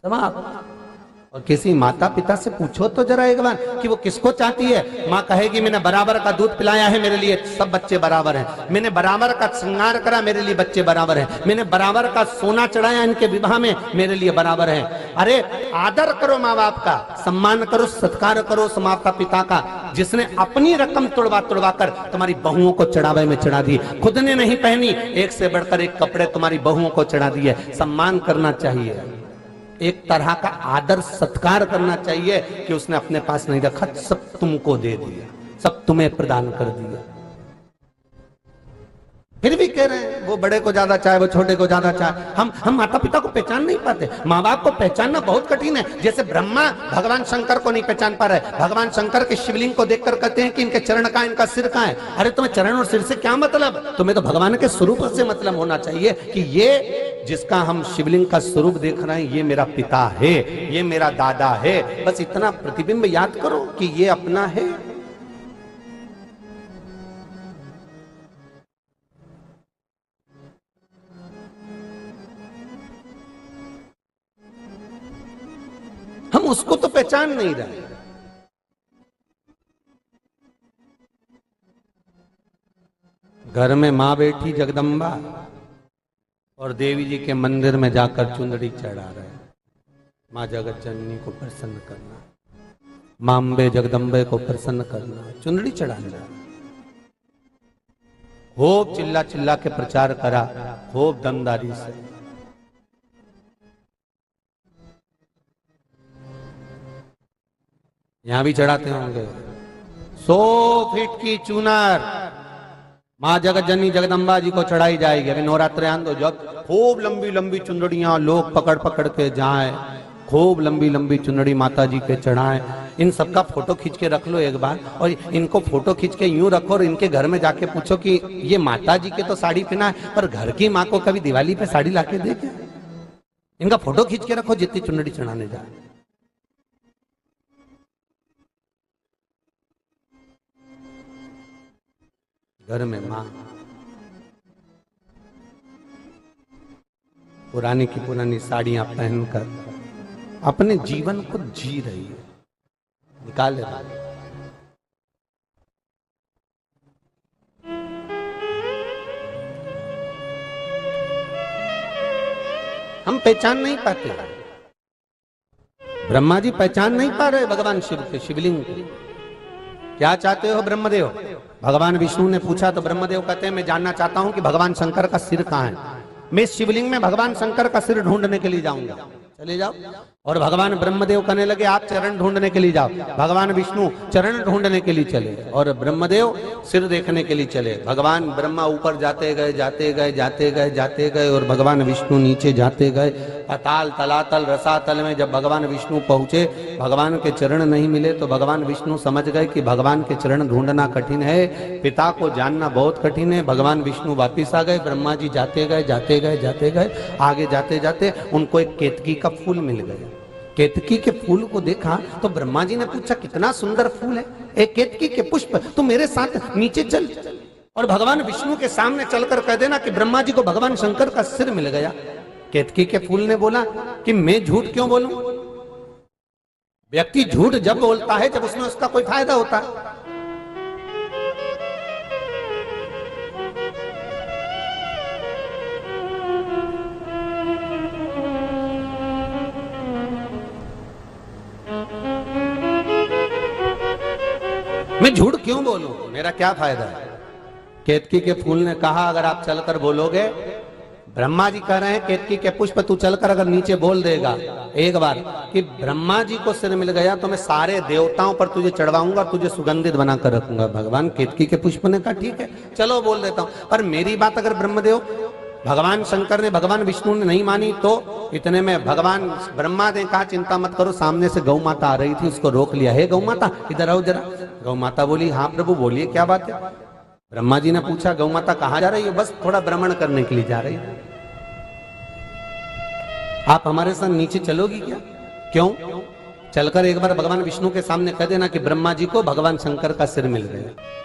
समाप्त। और किसी माता पिता से पूछो तो जरा एक बार कि वो किसको चाहती है। माँ कहेगी मैंने बराबर का दूध पिलाया है, मेरे लिए सब बच्चे बराबर हैं। मैंने बराबर का श्रृंगार करा, मेरे लिए बच्चे बराबर हैं। मैंने बराबर का सोना चढ़ाया इनके विवाह में, मेरे लिए बराबर है। अरे आदर करो माँ बाप का, सम्मान करो, सत्कार करो उस माता पिता का जिसने अपनी रकम तुड़वा तुड़वा कर तुम्हारी बहुओं को चढ़ावे में चढ़ा दी। खुद ने नहीं पहनी, एक से बढ़कर एक कपड़े तुम्हारी बहुओं को चढ़ा दिए। सम्मान करना चाहिए, एक तरह का आदर सत्कार करना चाहिए कि उसने अपने पास नहीं रखा, सब तुमको दे दिया, सब तुम्हें प्रदान कर दिया। फिर भी कह रहे हैं वो बड़े को ज्यादा चाहे, वो छोटे को ज्यादा चाहे। हम माता पिता को पहचान नहीं पाते, माँ बाप को पहचानना बहुत कठिन है। जैसे ब्रह्मा भगवान शंकर को नहीं पहचान पा रहे, भगवान शंकर के शिवलिंग को देखकर कहते हैं कि इनके चरण का, इनका सिर का है। अरे तुम्हें चरण और सिर से क्या मतलब? तुम्हें तो भगवान के स्वरूप से मतलब होना चाहिए कि ये जिसका हम शिवलिंग का स्वरूप देख रहे हैं, ये मेरा पिता है, ये मेरा दादा है। बस इतना प्रतिबिंब याद करो कि ये अपना है। हम उसको तो पहचान नहीं रहे। घर में मां बैठी जगदम्बा और देवी जी के मंदिर में जाकर चुंदड़ी चढ़ा रहे। मां जगत जननी को प्रसन्न करना, मां अम्बे जगदम्बे को प्रसन्न करना, चुंदड़ी चढ़ाना। खूब चिल्ला चिल्ला के प्रचार करा, खूब दमदारी से। यहां भी चढ़ाते होंगे 100 फीट की चूनर मां जगत जननी जगदम्बा जी को चढ़ाई जाएगी। अभी नवरात्रे आंदो, जब खूब लंबी लंबी चुंदड़ियां लोग पकड़ पकड़ के जाए, खूब लंबी लंबी चुंदड़ी माता जी के चढ़ाए। इन सबका फोटो खींच के रख लो एक बार, और इनको फोटो खींच के यूं रखो और इनके घर में जाके पूछो कि ये माता जी के तो साड़ी पहना है, पर घर की माँ को कभी दिवाली पे साड़ी लाके देखे? इनका फोटो खींच के रखो जितनी चुंदड़ी चढ़ाने जाए। घर में मां पुरानी की पुरानी साड़ियां पहनकर अपने जीवन को जी रही है, निकाले रही है। हम पहचान नहीं पाते, ब्रह्मा जी पहचान नहीं पा रहे भगवान शिव के शिवलिंग को। क्या चाहते हो ब्रह्मदेव? भगवान विष्णु ने पूछा तो ब्रह्मदेव कहते हैं मैं जानना चाहता हूं कि भगवान शंकर का सिर कहां है। मैं शिवलिंग में भगवान शंकर का सिर ढूंढने के लिए जाऊंगा। चले जाओ। और भगवान ब्रह्मदेव कहने लगे आप चरण ढूंढने के लिए जाओ। भगवान विष्णु चरण ढूंढने के लिए चले और ब्रह्मदेव सिर देखने के लिए चले। भगवान ब्रह्मा ऊपर जाते गए जाते गए जाते गए जाते गए और भगवान विष्णु नीचे जाते गए। अताल तलातल रसातल में जब भगवान विष्णु पहुंचे, भगवान के चरण नहीं मिले तो भगवान विष्णु समझ गए कि भगवान के चरण ढूंढना कठिन है, पिता को जानना बहुत कठिन है। भगवान विष्णु वापिस आ गए। ब्रह्मा जी जाते गए जाते गए जाते गए, आगे जाते जाते उनको एक केतकी का फूल मिल गया। केतकी के फूल को देखा तो ब्रह्मा जी ने पूछा कितना सुंदर फूल है, एक केतकी के पुष्प, तू मेरे साथ नीचे चल और भगवान विष्णु के सामने चलकर कह देना कि ब्रह्मा जी को भगवान शंकर का सिर मिल गया। केतकी के फूल ने बोला कि मैं झूठ क्यों बोलूं? व्यक्ति झूठ जब बोलता है जब उसमें उसका कोई फायदा होता है। मैं झूठ क्यों बोलूं, मेरा क्या फायदा है? केतकी के फूल ने कहा अगर आप चलकर बोलोगे, ब्रह्मा जी कह रहे हैं केतकी के पुष्प तू चलकर अगर नीचे बोल देगा एक बार कि ब्रह्मा जी को सिर मिल गया तो मैं सारे देवताओं पर तुझे चढ़वाऊंगा, तुझे सुगंधित बनाकर रखूंगा। भगवान केतकी के पुष्प ने कहा ठीक है चलो बोल देता हूं, पर मेरी बात अगर ब्रह्मदेव भगवान शंकर ने भगवान विष्णु ने नहीं मानी तो इतने में भगवान ब्रह्मा ने कहा चिंता मत करो, सामने से गौ माता आ रही थी, उसको रोक लिया। हे गौ माता इधर आओ जरा। गौ माता बोली हाँ प्रभु बोलिए क्या बात है? ब्रह्मा जी ने पूछा गौ माता कहाँ जा रही है? बस थोड़ा भ्रमण करने के लिए जा रही है। आप हमारे साथ नीचे चलोगी क्या? क्यों? चलकर एक बार भगवान विष्णु के सामने कह देना कि ब्रह्मा जी को भगवान शंकर का सिर मिल गया।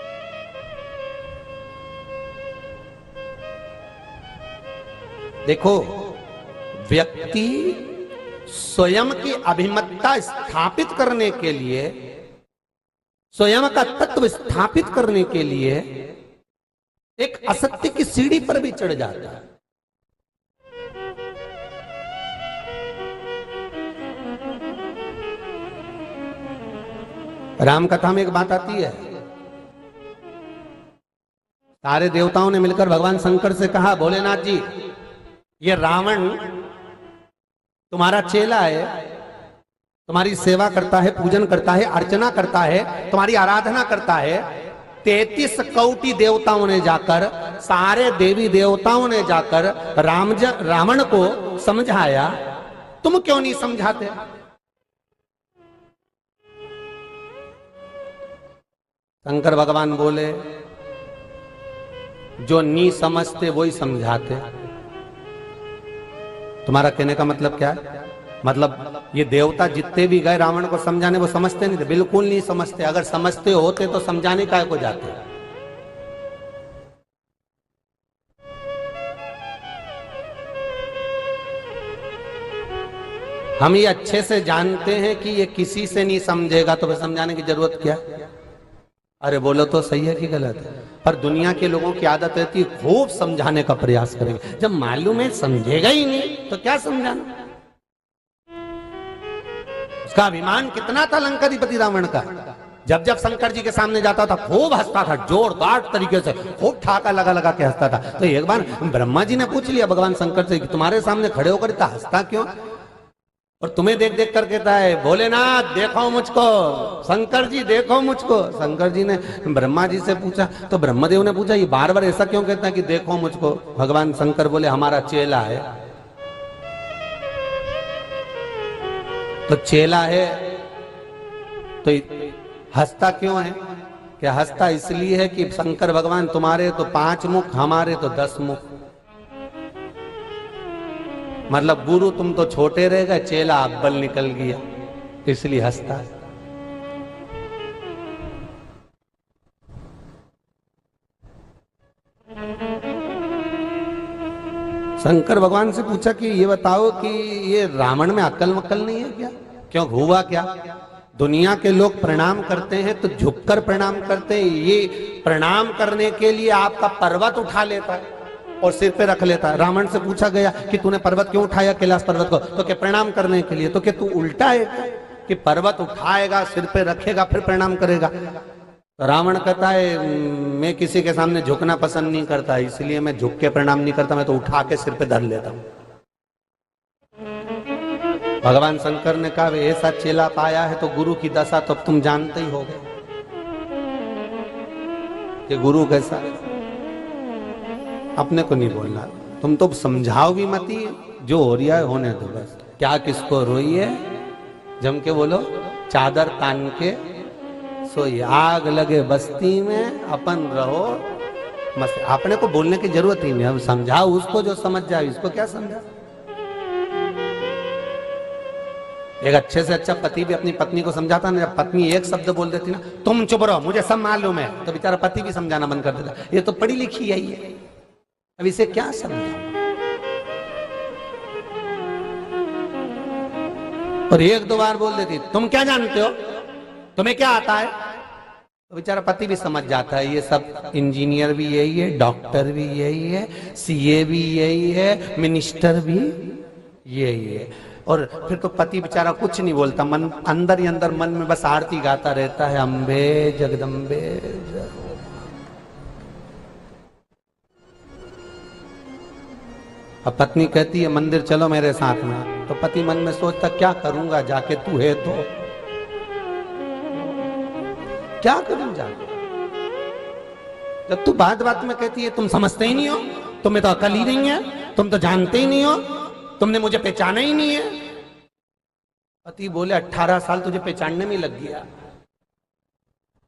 देखो व्यक्ति स्वयं की अभिमतता स्थापित करने के लिए, स्वयं का तत्व स्थापित करने के लिए एक असत्य की सीढ़ी पर भी चढ़ जाता है। राम कथा में एक बात आती है, सारे देवताओं ने मिलकर भगवान शंकर से कहा, भोलेनाथ जी ये रावण तुम्हारा चेला है, तुम्हारी सेवा करता है, पूजन करता है, अर्चना करता है, तुम्हारी आराधना करता है। 33 कोटि देवताओं ने जाकर, सारे देवी देवताओं ने जाकर रावण को समझाया, तुम क्यों नहीं समझाते? शंकर भगवान बोले, जो नहीं समझते वही समझाते। तुम्हारा कहने का मतलब क्या है? मतलब ये देवता जितने भी गए रावण को समझाने, वो समझते नहीं थे, बिल्कुल नहीं समझते। अगर समझते होते तो समझाने काहे को जाते? हम ये अच्छे से जानते हैं कि ये किसी से नहीं समझेगा, तो फिर समझाने की जरूरत क्या? अरे बोलो तो सही है कि गलत है? पर दुनिया के लोगों की आदत रहती है खूब समझाने का प्रयास करेंगे, जब मालूम है समझेगा ही नहीं तो क्या समझाना। उसका अभिमान कितना था लंकाधिपति रावण का, जब जब शंकर जी के सामने जाता था खूब हंसता था, जोरदार तरीके से खूब ठाका लगा लगा के हंसता था। तो एक बार ब्रह्मा जी ने पूछ लिया भगवान शंकर से कि तुम्हारे सामने खड़े होकर इतना हंसता क्यों? और तुम्हें देख देख कर कहता है, भोलेनाथ देखो मुझको, शंकर जी देखो मुझको। शंकर जी ने ब्रह्मा जी से पूछा, तो ब्रह्मदेव ने पूछा, ये बार बार ऐसा क्यों कहता है कि देखो मुझको? भगवान शंकर बोले, हमारा चेला है। तो चेला है तो हंसता क्यों है? क्या हंसता इसलिए है कि शंकर भगवान तुम्हारे तो 5 मुख, हमारे तो 10 मुख। मतलब गुरु तुम तो छोटे रह गए, चेला अब्बल निकल गया, इसलिए हंसता है। शंकर भगवान से पूछा कि ये बताओ कि ये रावण में अक्ल मक्कल नहीं है क्या? क्यों, हुआ क्या? दुनिया के लोग प्रणाम करते हैं तो झुककर प्रणाम करते हैं, ये प्रणाम करने के लिए आपका पर्वत उठा लेता है और सिर पे रख लेता है। रावण से पूछा गया कि तूने पर्वत क्यों उठाया, कैलाश पर्वत को? तो क्या प्रणाम करने के लिए? तो क्या तू उल्टा है कि पर्वत उठाएगा, सिर पे रखेगा, फिर प्रणाम करेगा? तो रावण कहता है, मैं किसी के सामने झुकना पसंद नहीं करता, इसलिए मैं झुक के प्रणाम नहीं करता, मैं तो उठा के सिर पे धर लेता हूं। भगवान शंकर ने कहा, ऐसा चेला पाया है तो गुरु की दशा तो अब तुम जानते ही होगे कि गुरु कैसा है। अपने को नहीं बोलना, तुम तो समझाओ भी मती, जो हो रहा है होने दो बस। क्या किसको रोई है, जम के बोलो, चादर तान के सोई, आग लगे बस्ती में अपन रहो मस्त। अपने को बोलने की जरूरत ही नहीं, अब समझाओ उसको जो समझ जाए, इसको क्या समझा। एक अच्छे से अच्छा पति भी अपनी पत्नी को समझाता ना, जब पत्नी एक शब्द बोल देती ना, तुम चुप रहो मुझे सब मालूम है, तो बेचारा पति भी समझाना बंद कर देता, ये तो पढ़ी लिखी है ये, अब इसे क्या समझा। और एक दो बार बोल देती, तुम क्या जानते हो, तुम्हें क्या आता है, तो बेचारा पति भी समझ जाता है ये सब इंजीनियर भी यही है, डॉक्टर भी यही है, सीए भी यही है, मिनिस्टर भी यही है। और फिर तो पति बेचारा कुछ नहीं बोलता, मन अंदर ही अंदर मन में बस आरती गाता रहता है, अम्बे जगदम्बे जगो। अब पत्नी कहती है मंदिर चलो मेरे साथ में, तो पति मन में सोचता क्या करूंगा जाके, तू है तो क्या करूं जाके। जब तू बात बात में कहती है तुम समझते ही नहीं हो, तुम्हें तो अकल ही नहीं है, तुम तो जानते ही नहीं हो, तुमने मुझे पहचाना ही नहीं है। पति बोले 18 साल तुझे पहचानने में लग गया,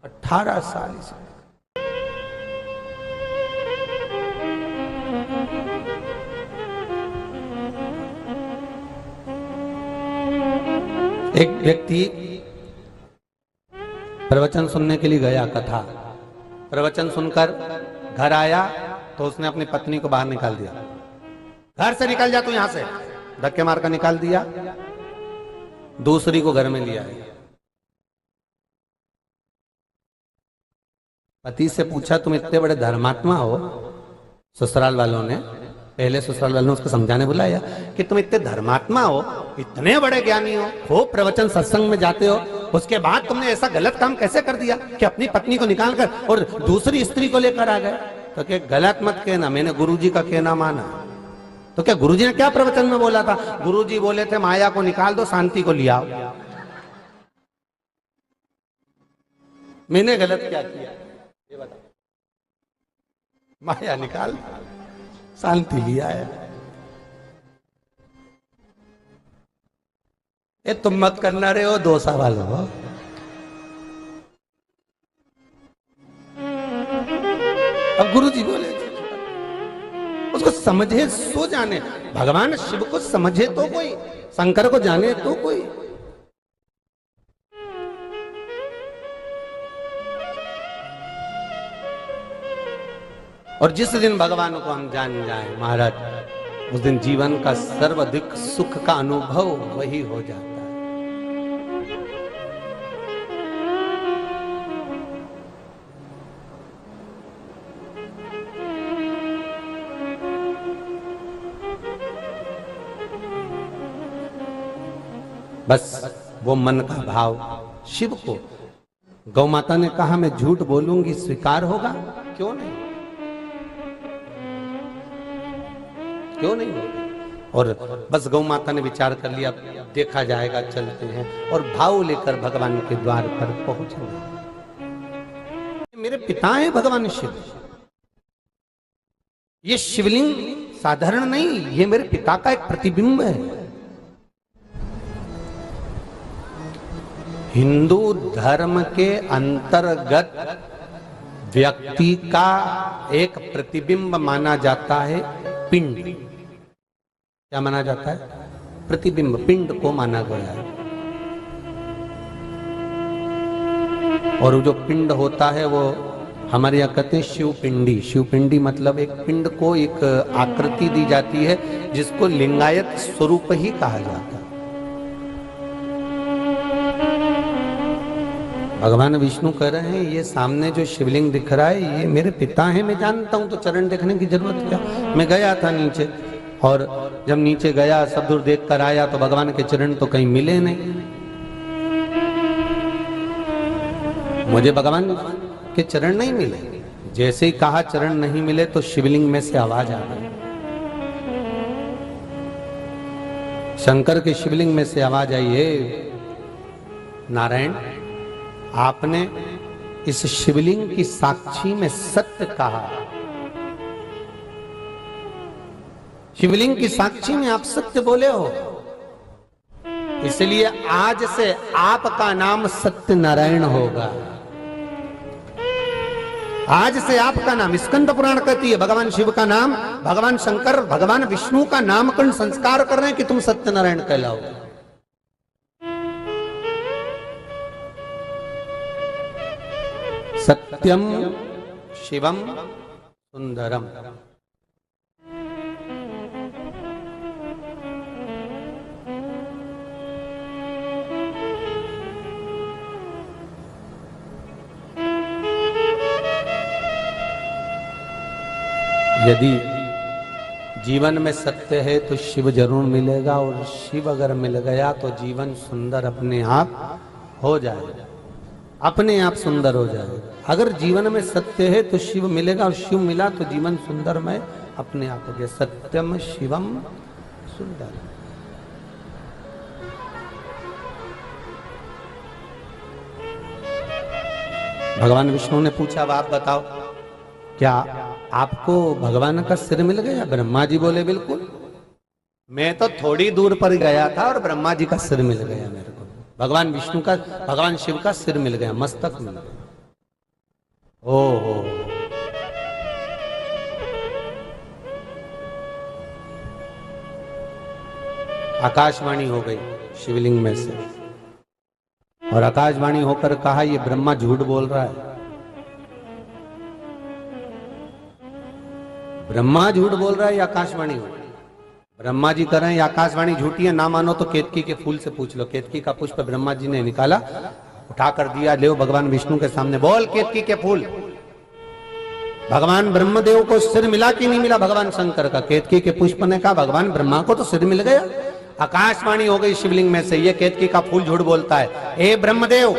18 साल से। एक व्यक्ति प्रवचन सुनने के लिए गया, कथा प्रवचन सुनकर घर आया तो उसने अपनी पत्नी को बाहर निकाल दिया, घर से निकल जा तू यहां से, धक्के मारकर निकाल दिया। दूसरी को घर में लिया है। पति से पूछा तुम इतने बड़े धर्मात्मा हो, ससुराल वालों ने, पहले ससुराल वालों ने उसको समझाने बुलाया कि तुम इतने धर्मात्मा हो, इतने बड़े ज्ञानी हो, खूब प्रवचन सत्संग में जाते हो, उसके बाद तुमने ऐसा गलत काम कैसे कर दिया कि अपनी पत्नी को निकाल कर और दूसरी स्त्री को लेकर आ गए। तो क्या गलत मत कहना, मैंने गुरुजी का कहना माना। तो क्या गुरुजी ने क्या प्रवचन में बोला था? गुरुजी बोले थे माया को निकाल दो, शांति को ले आओ। मैंने गलत क्या किया ये बता? माया निकाल, शांति लिया है। ये तुम मत करना रहे हो, 2 सवाल हो। अब गुरुजी बोले उसको समझे सो जाने, भगवान शिव को समझे तो कोई, शंकर को जाने तो कोई। और जिस दिन भगवान को हम जान जाए महाराज, उस दिन जीवन का सर्वाधिक सुख का अनुभव वही हो जाता है। बस वो मन का भाव शिव को, गौ माता ने कहा मैं झूठ बोलूंगी स्वीकार होगा, क्यों नहीं, क्यों नहीं होगा। और बस गौ माता ने विचार कर लिया, देखा जाएगा, चलते हैं, और भाव लेकर भगवान के द्वार पर पहुंचेंगे। मेरे पिता है भगवान शिव, ये शिवलिंग साधारण नहीं, ये मेरे पिता का एक प्रतिबिंब है। हिंदू धर्म के अंतर्गत व्यक्ति का एक प्रतिबिंब माना जाता है पिंड। क्या माना जाता है? प्रतिबिंब, पिंड को माना गया है। और जो पिंड होता है वो हमारे यहाँ कहते हैं शिवपिंडी। शिवपिंडी मतलब एक पिंड को एक आकृति दी जाती है जिसको लिंगायत स्वरूप ही कहा जाता है। भगवान विष्णु कह रहे हैं ये सामने जो शिवलिंग दिख रहा है ये मेरे पिता हैं, मैं जानता हूं, तो चरण देखने की जरूरत क्या। मैं गया था नीचे, और जब नीचे गया सब दूर देख कर आया तो भगवान के चरण तो कहीं मिले नहीं। मुझे भगवान के चरण नहीं मिले। जैसे ही कहा चरण नहीं मिले तो शिवलिंग में से आवाज आ गई। शंकर के शिवलिंग में से आवाज आई, है नारायण, आपने इस शिवलिंग की साक्षी में सत्य कहा, शिवलिंग की साक्षी में आप सत्य बोले हो, इसलिए आज से आपका नाम सत्य नारायण होगा। आज से आपका नाम, स्कंद पुराण कहती है, भगवान शिव का नाम, भगवान शंकर, भगवान विष्णु का नामकरण संस्कार कर रहे हैं कि तुम सत्यनारायण कहलाओ। सत्यम शिवम सुंदरम। यदि जीवन में सत्य है तो शिव जरूर मिलेगा, और शिव अगर मिल गया तो जीवन सुंदर अपने आप हो जाएगा, अपने आप सुंदर हो जाएगा। अगर जीवन में सत्य है तो शिव मिलेगा, और शिव मिला तो जीवन सुंदरमय अपने आप हो गया। सत्यम शिवम सुंदर। भगवान विष्णु ने पूछा, अब आप बताओ क्या आपको भगवान का सिर मिल गया? ब्रह्मा जी बोले बिल्कुल, मैं तो थोड़ी दूर पर गया था और ब्रह्मा जी का सिर मिल गया मेरे को। भगवान विष्णु का, भगवान शिव का सिर मिल गया, मस्तक मिल गया। ओहो, आकाशवाणी हो गई शिवलिंग में से, और आकाशवाणी होकर कहा ये ब्रह्मा झूठ बोल रहा है, ब्रह्मा झूठ बोल रहा है, ये आकाशवाणी हो गई। ब्रह्मा जी कर रहे हैं, आकाशवाणी झूठी है, ना मानो तो केतकी के फूल से पूछ लो। केतकी का पुष्प ब्रह्मा जी ने निकाला, उठा कर दिया, ले भगवान विष्णु के सामने, बोल केतकी के फूल। भगवान ब्रह्मदेव को सिर मिला कि नहीं मिला भगवान शंकर का? केतकी के पुष्प ने कहा भगवान ब्रह्मा को तो सिर मिल गया। आकाशवाणी हो गई शिवलिंग में से, ये केतकी का फूल झूठ बोलता है। ए ब्रह्मदेव,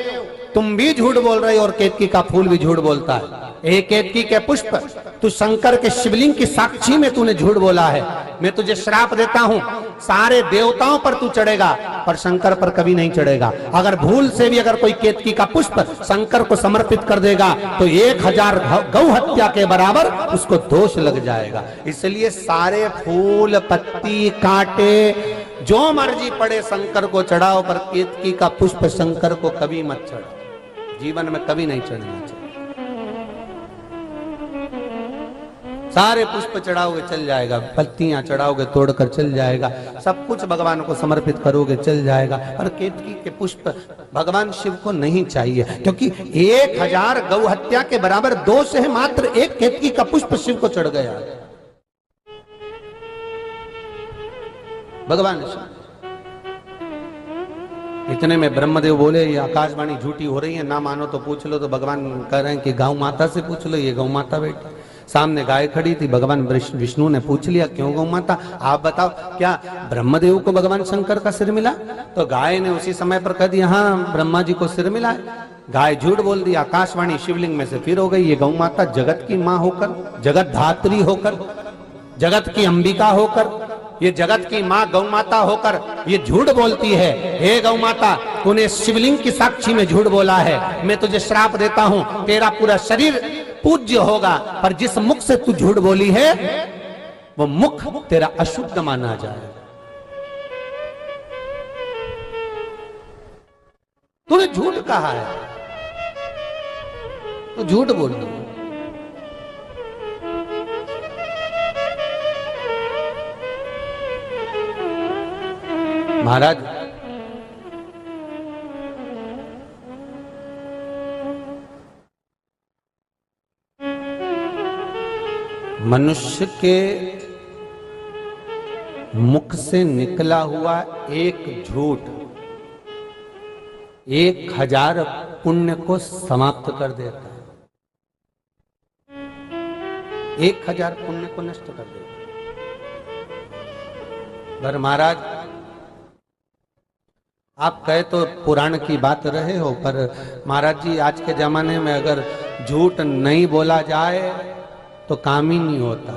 तुम भी झूठ बोल रहे हो और केतकी का फूल भी झूठ बोलता है। ए केतकी के पुष्प, तू शंकर के शिवलिंग की साक्षी में तूने झूठ बोला है। मैं तुझे श्राप देता हूं, सारे देवताओं पर तू चढ़ेगा पर शंकर पर कभी नहीं चढ़ेगा। अगर भूल से भी अगर कोई केतकी का पुष्प शंकर को समर्पित कर देगा तो 1000 गौ हत्या के बराबर उसको दोष लग जाएगा। इसलिए सारे फूल पत्ती कांटे जो मर्जी पड़े शंकर को चढ़ाओ, पर केतकी का पुष्प शंकर को कभी मत चढ़ाओ, जीवन में कभी नहीं चढ़ना चाहिए। सारे पुष्प चढ़ाओगे चल जाएगा, पत्तियां चढ़ाओगे तोड़कर चल जाएगा, सब कुछ भगवान को समर्पित करोगे चल जाएगा। और केतकी के पुष्प भगवान शिव को नहीं चाहिए, क्योंकि 1000 गौ हत्या के बराबर दोष है मात्र एक केतकी का पुष्प शिव को चढ़ गया भगवान शिव। इतने में ब्रह्मदेव बोले ये आकाशवाणी झूठी हो रही है, ना मानो तो पूछ लो। तो भगवान कह रहे हैं कि गौ माता से पूछ लो। ये गौ माता बेटी सामने गाय खड़ी थी, भगवान विष्णु ने पूछ लिया क्यों गौ माता, आप बताओ क्या ब्रह्मदेव को भगवान शंकर का सिर मिला? तो गाय ने उसी समय पर कह दिया हाँ ब्रह्मा जी को सिर मिला है। गाय झूठ बोल दी, आकाशवाणी शिवलिंग में से फिर हो गई। ये गौ माता जगत की माँ होकर, जगत धात्री होकर, जगत की अंबिका होकर, ये जगत की माँ गौ माता होकर ये झूठ बोलती है। हे गौ माता, तूने शिवलिंग की साक्षी में झूठ बोला है, मैं तुझे श्राप देता हूं, तेरा पूरा शरीर पूज्य होगा, पर जिस मुख से तू झूठ बोली है वो मुख तेरा अशुद्ध माना जाए। तूने झूठ कहा है, तो झूठ बोल रही है। महाराज, मनुष्य के मुख से निकला हुआ एक झूठ 1000 पुण्य को समाप्त कर देता है, 1000 पुण्य को नष्ट कर देता है। पर महाराज, आप कहे तो पुराण की बात रहे हो, पर महाराज जी आज के जमाने में अगर झूठ नहीं बोला जाए तो काम ही नहीं होता।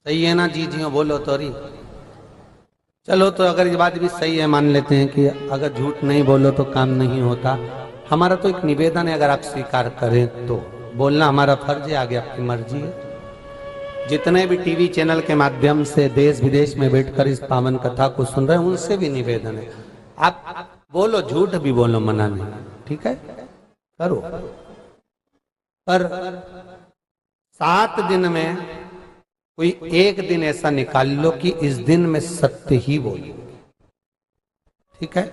सही है ना जी? जी बोलो तो री। चलो तो अगर ये बात भी सही है, मान लेते हैं कि अगर झूठ नहीं बोलो तो काम नहीं होता। हमारा तो एक निवेदन है, अगर आप स्वीकार करें तो बोलना हमारा फर्ज है, आगे आपकी मर्जी है। जितने भी टीवी चैनल के माध्यम से देश विदेश में बैठकर इस पावन कथा को सुन रहे हैं, उनसे भी निवेदन है, आप बोलो, झूठ भी बोलो, मना नहीं, ठीक है, करो। पर 7 दिन में कोई एक दिन ऐसा निकाल लो कि इस दिन में सत्य ही बोलो, ठीक है?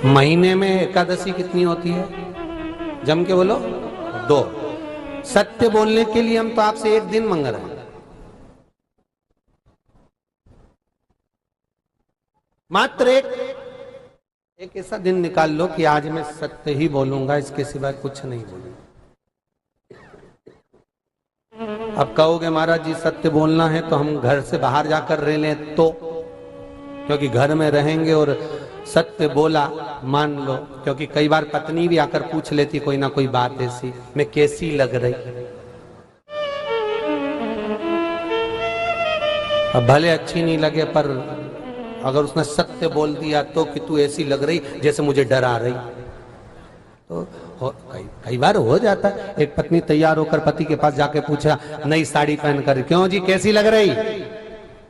महीने में एकादशी कितनी होती है? जम के बोलो, 2। सत्य बोलने के लिए हम तो आपसे एक दिन मांग रहे हैं, मात्र एक ऐसा दिन निकाल लो कि आज मैं सत्य ही बोलूंगा, इसके सिवाय कुछ नहीं बोलूंगा। अब कहोगे महाराज जी सत्य बोलना है तो हम घर से बाहर जाकर रह लें, तो क्योंकि घर में रहेंगे और सत्य बोला मान लो, क्योंकि कई बार पत्नी भी आकर पूछ लेती कोई ना कोई बात ऐसी, मैं कैसी लग रही। अब भले अच्छी नहीं लगे, पर अगर उसने सत्य बोल दिया तो कि तू ऐसी लग रही जैसे मुझे डर आ रही, तो कई बार हो जाता है। एक पत्नी तैयार होकर पति के पास जाके पूछा नई साड़ी पहनकर, क्यों जी कैसी लग रही,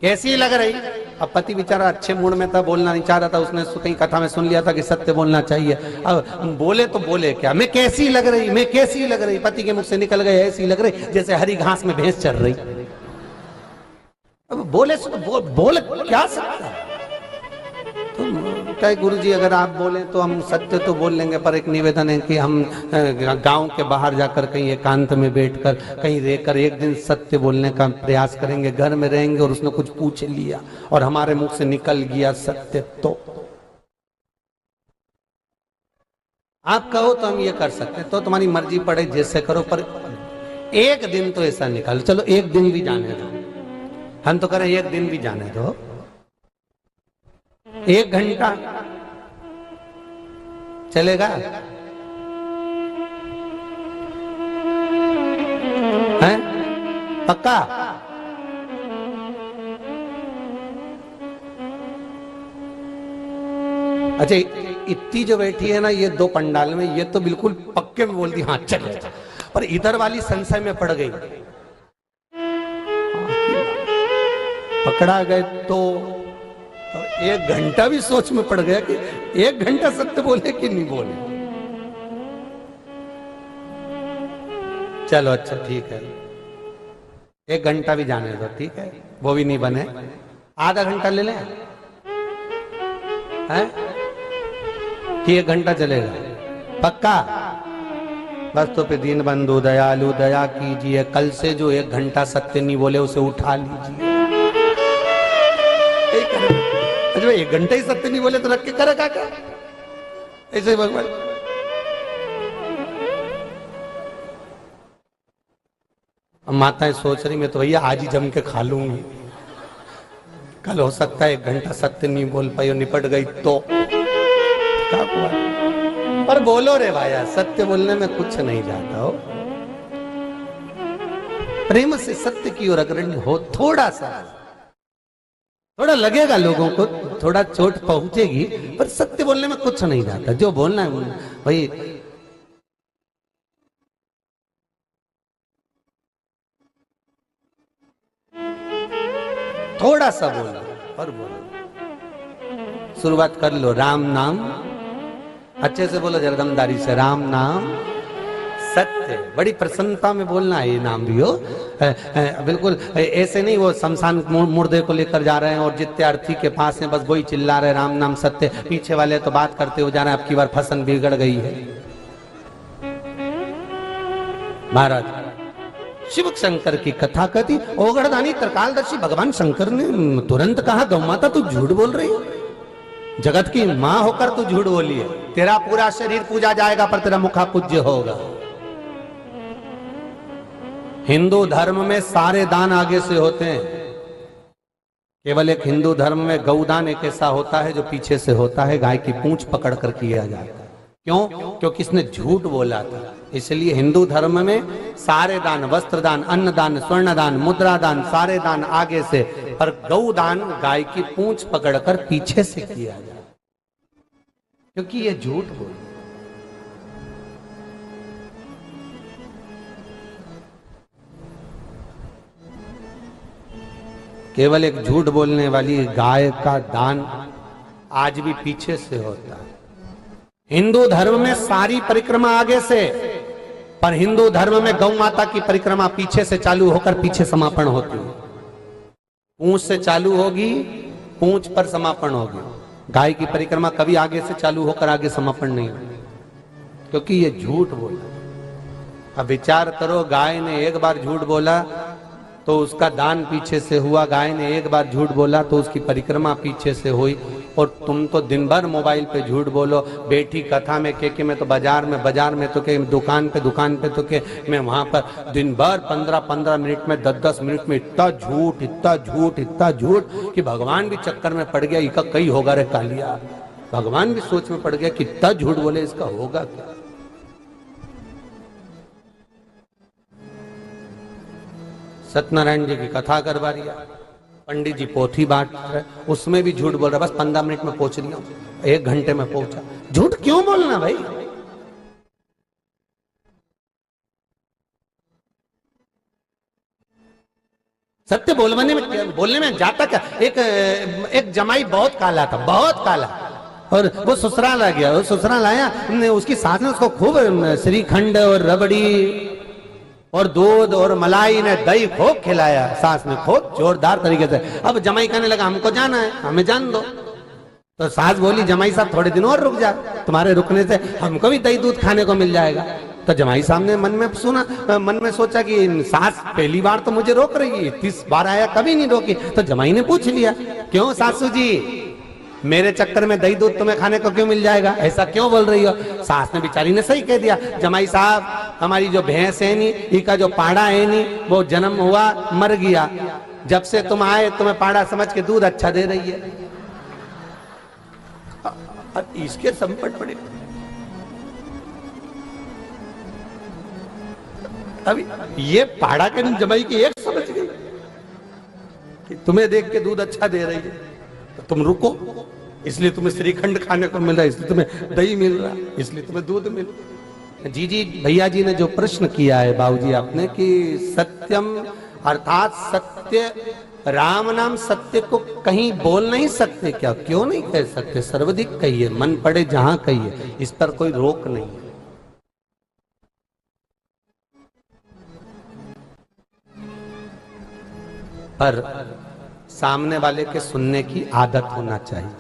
कैसी लग रही? अब पति बेचारा अच्छे मूड में था, बोलना नहीं चाह रहा था, उसने कहीं कथा में सुन लिया था कि सत्य बोलना चाहिए। अब बोले तो बोले क्या, मैं कैसी लग रही, मैं कैसी लग रही? पति के मुख से निकल गए ऐसी लग रही जैसे हरी घास में भैंस चल रही। अब बोले बोल क्या सकता है? तो क्या गुरु जी, अगर आप बोले तो हम सत्य तो बोल लेंगे, पर एक निवेदन है कि हम गांव के बाहर जाकर कहीं एकांत में बैठकर कहीं रहकर एक दिन सत्य बोलने का प्रयास करेंगे। घर में रहेंगे और उसने कुछ पूछ लिया और हमारे मुख से निकल गया सत्य, तो आप कहो तो हम ये कर सकते हैं, तो तुम्हारी मर्जी पड़े जैसे करो, पर एक दिन तो ऐसा निकालो। चलो एक दिन भी जाने दो, हम तो करें एक दिन भी जाने दो, 1 घंटा चलेगा? हैं? पक्का? अच्छा, इतनी जो बैठी है ना ये 2 पंडाल में, ये तो बिल्कुल पक्के में बोलती हाँ चले, पर इधर वाली संशय में पड़ गई। पकड़ा गए तो 1 घंटा भी सोच में पड़ गया कि 1 घंटा सत्य बोले कि नहीं बोले। चलो अच्छा ठीक है, 1 घंटा भी जाने दो, ठीक है, वो भी नहीं बने, आधा घंटा ले लें हैं कि 1 घंटा चलेगा? पक्का? बस तो फिर दीन बंधु दयालु दया कीजिए, कल से जो 1 घंटा सत्य नहीं बोले उसे उठा लीजिए। 1 घंटे ही सत्य नहीं बोले तो रख के करेगा क्या? ऐसे भगवान माताएं सोच रही मैं तो भैया आज ही जम के खा लूंगी, कल हो सकता है 1 घंटा सत्य नहीं बोल पाई और निपट गई तो क्या हुआ? पर बोलो रे भाया, सत्य बोलने में कुछ नहीं जाता हो। प्रेम से सत्य की ओर अग्रणी हो, थोड़ा सा थोड़ा लगेगा लोगों को, थोड़ा चोट पहुंचेगी, पर सत्य बोलने में कुछ नहीं जाता। जो बोलना है भाई, थोड़ा सा बोलो और बोलो। शुरुआत कर लो, राम नाम, अच्छे से बोलो जरदमदारी से, राम नाम सत्य। बड़ी प्रसन्नता में बोलना है ये नाम भी हो, बिल्कुल ऐसे नहीं वो शमशान मुर्दे को लेकर जा रहे हैं और जितने अर्थी के पास हैं बस वही चिल्ला रहे राम नाम सत्य, पीछे वाले तो बात करते हो जा रहे हैं, अब की बार फसल बिगड़ गई है। महाराज शिव शंकर की कथा कहती, ओगड़दानी त्रिकालदर्शी भगवान शंकर ने तुरंत कहा गौ माता तू झूठ बोल रही है, जगत की मां होकर तू झूठ बोली है, तेरा पूरा शरीर पूजा जाएगा पर तेरा मुखा पूज्य होगा। हिंदू धर्म में सारे दान आगे से होते हैं, केवल एक हिंदू धर्म में गौदान एक ऐसा होता है जो पीछे से होता है, गाय की पूंछ पकड़ कर किया जाता है। क्यों? क्योंकि इसने झूठ बोला था, इसलिए हिंदू धर्म में सारे दान, वस्त्र दान, अन्न दान, स्वर्ण दान, मुद्रा दान, सारे दान आगे से, पर गौदान गाय की पूंछ पकड़कर पीछे से किया जाए, क्योंकि ये झूठ बोल। केवल एक झूठ बोलने वाली गाय का दान आज भी पीछे से होता है। हिंदू धर्म में सारी परिक्रमा आगे से, पर हिंदू धर्म में गौ माता की परिक्रमा पीछे से चालू होकर पीछे समापन होती है। पूंछ से चालू होगी, पूंछ पर समापन होगी। गाय की परिक्रमा कभी आगे से चालू होकर आगे समापन नहीं होगी, क्योंकि ये झूठ बोला। अब विचार करो, गाय ने एक बार झूठ बोला तो उसका दान पीछे से हुआ, गाय ने एक बार झूठ बोला तो उसकी परिक्रमा पीछे से हुई, और तुम तो दिन भर मोबाइल पे झूठ बोलो, बेटी कथा में के मैं तो बाजार में तो के दुकान पे तो के मैं वहां पर दिन भर 15-15 मिनट में 10-10 मिनट में इतना झूठ कि भगवान भी चक्कर में पड़ गया, इसका कई होगा रे कालिया। भगवान भी सोच में पड़ गया कि इतना झूठ बोले इसका होगा क्या। सत्यनारायण जी की कथा करवा दिया, पंडित जी पोथी बांट रहे, उसमें भी झूठ बोल रहा, बस 15 मिनट में पहुंच लिया, 1 घंटे में पहुंचा। झूठ क्यों बोलना भाई? सत्य बोलने में जाता क्या। एक जमाई बहुत काला था, बहुत काला, और वो ससुराल आ गया, वो ससुराल आया, उसकी सास ने उसको खूब श्रीखंड और रबड़ी और दूध और मलाई ने दही खूब खिलाया, सास ने खूब जोरदार तरीके से। अब जमाई कहने लगा हमको जाना है, हमें जान दो। तो सास बोली जमाई साहब थोड़े दिन और रुक जा, तुम्हारे रुकने से हमको भी दही दूध खाने को मिल जाएगा। तो जमाई साहब ने मन में सोचा कि सास पहली बार तो मुझे रोक रही है, 30 बार आया कभी नहीं रोकी। तो जमाई ने पूछ लिया, क्यों सासू जी, मेरे चक्कर में दही दूध तुम्हें खाने को क्यों मिल जाएगा, ऐसा क्यों बोल रही हो? सास ने बेचारी ने सही कह दिया, जमाई साहब हमारी जो भैंस है नी, इसका जो पाड़ा है नी, वो जन्म हुआ मर गया, जब से तुम आए तुम्हें पाड़ा समझ के दूध अच्छा दे रही है। अब इसके संकट पड़े। अभी ये पाड़ा के जमाई की एक समझ गई कि तुम्हें देख के दूध अच्छा दे रही है तो तुम रुको, इसलिए तुम्हें श्रीखंड खाने को मिल रहा है, इसलिए तुम्हें दही मिल रहा है, इसलिए तुम्हें दूध मिल रहा है। जी भैया जी ने जो प्रश्न किया है बाबूजी आपने कि सत्यम अर्थात सत्य, राम नाम सत्य को कहीं बोल नहीं सकते क्या? क्यों नहीं कह सकते, सर्वाधिक कहिए, मन पड़े जहां कहिए, इस पर कोई रोक नहीं है। पर सामने वाले के सुनने की आदत होना चाहिए।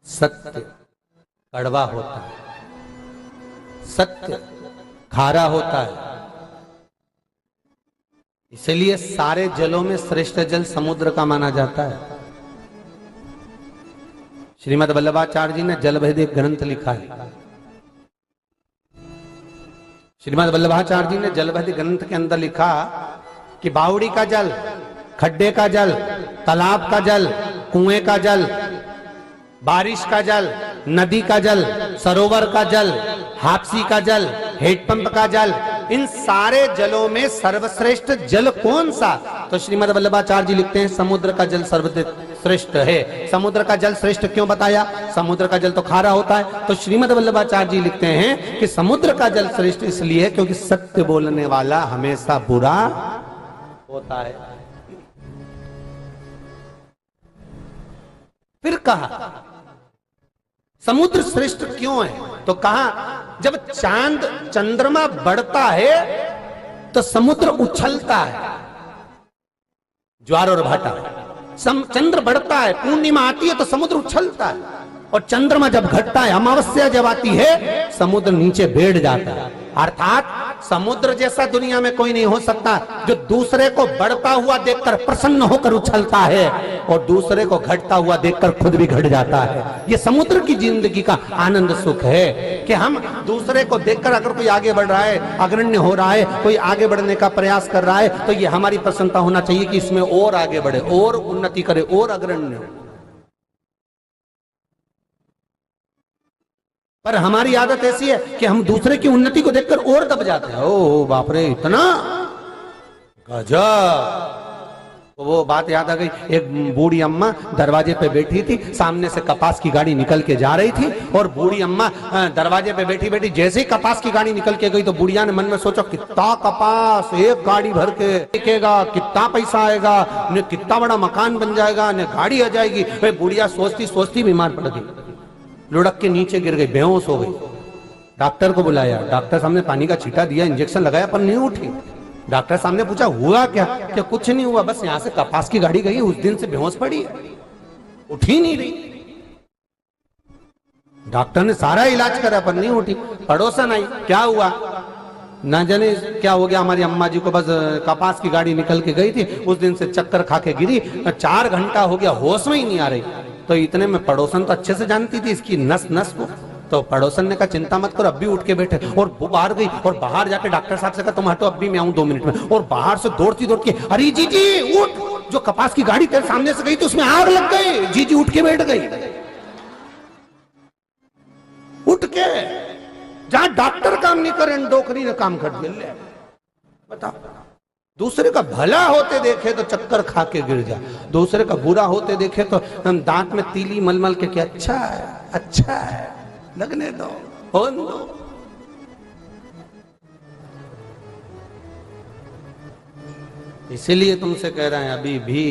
सत्य कड़वा होता है, सत्य खारा होता है, इसलिए सारे जलों में श्रेष्ठ जल समुद्र का माना जाता है। श्रीमद् वल्लभाचार्य जी ने जल भेद एक ग्रंथ लिखा है। श्रीमद् वल्लभाचार्य जी ने जल भेद ग्रंथ के अंदर लिखा कि बावड़ी का जल, खड्डे का जल, तालाब का जल, कुएं का जल, बारिश का जल, नदी का जल, सरोवर का जल, हापसी का जल, हेडपंप का जल, इन सारे जलों में सर्वश्रेष्ठ जल कौन सा? तो श्रीमद् वल्लभाचार्य जी लिखते हैं समुद्र का जल सर्वश्रेष्ठ है। समुद्र का जल श्रेष्ठ क्यों बताया? समुद्र का जल तो खारा होता है। तो श्रीमद् वल्लभाचार्य जी लिखते हैं कि समुद्र का जल श्रेष्ठ इसलिए क्योंकि सत्य बोलने वाला हमेशा बुरा होता है। फिर कहा समुद्र श्रेष्ठ क्यों है? तो कहा जब चांद चंद्रमा बढ़ता है तो समुद्र उछलता है, ज्वार और भाटा। चंद्र बढ़ता है, पूर्णिमा आती है तो समुद्र उछलता है, और चंद्रमा जब घटता है, अमावस्या जब आती है, समुद्र नीचे बैठ जाता है। अर्थात समुद्र जैसा दुनिया में कोई नहीं हो सकता जो दूसरे को बढ़ता हुआ देखकर प्रसन्न होकर उछलता है और दूसरे को घटता हुआ देखकर खुद भी घट जाता है। ये समुद्र की जिंदगी का आनंद सुख है कि हम दूसरे को देखकर अगर कोई आगे बढ़ रहा है, अग्रण्य हो रहा है, कोई आगे बढ़ने का प्रयास कर रहा है, तो ये हमारी प्रसन्नता होना चाहिए कि इसमें और आगे बढ़े, और उन्नति करे, और अग्रण्य हो। पर हमारी आदत ऐसी है कि हम दूसरे की उन्नति को देखकर और दब जाते हैं। ओ बाप रे, इतना गजब। वो बात याद आ गई, एक बूढ़ी अम्मा दरवाजे पे बैठी थी, सामने से कपास की गाड़ी निकल के जा रही थी, और बूढ़ी अम्मा दरवाजे पे बैठी बैठी जैसे ही कपास की गाड़ी निकल के गई तो बुढ़िया ने मन में सोचा कितना कपास एक गाड़ी भर के बिकेगा, कितना पैसा आएगा, ने कितना बड़ा मकान बन जाएगा, ने गाड़ी आ जाएगी। बुढ़िया सोचती सोचती बीमार पड़ गई, लुढ़क के नीचे गिर गई, बेहोश हो गई। डॉक्टर को बुलाया, डॉक्टर सामने पानी का छींटा दिया, इंजेक्शन लगाया, पर नहीं उठी। डॉक्टर सामने पूछा हुआ क्या? क्या कुछ नहीं हुआ, बस यहां से कपास की गाड़ी गई, उस दिन से बेहोश पड़ी है, उठी नहीं रही। डॉक्टर ने सारा इलाज करा पर नहीं उठी। पड़ोसन आई, क्या हुआ? ना जाने क्या हो गया, हमारी अम्मा जी को बस कपास की गाड़ी निकल के गई थी, उस दिन से चक्कर खा के गिरी, 4 घंटा हो गया, होश में ही नहीं आ रही। तो इतने में पड़ोसन तो अच्छे से जानती थी इसकी नस नस को, तो पड़ोसन ने कहा चिंता मत करो, अब भी उठ के बैठे, और वो बाहर गई और बाहर जाके डॉक्टर साहब से कहा तुम हटो, अब भी मैं आऊं 2 मिनट में। और बाहर से दौड़ती दौड़ के, अरे जीजी उठ, जो कपास की गाड़ी तेरे सामने से गई थी उसमें आग लग गई। जीजी उठ के बैठ गई, उठ के, जहां डॉक्टर काम नहीं करे डोकरी ने काम कर दिया। बताओ, दूसरे का भला होते देखे तो चक्कर खा के गिर जा, दूसरे का बुरा होते देखे तो हम दांत में तीली मलमल के क्या अच्छा है, अच्छा है, लगने दो, होने दो। इसीलिए तुमसे कह रहे हैं अभी भी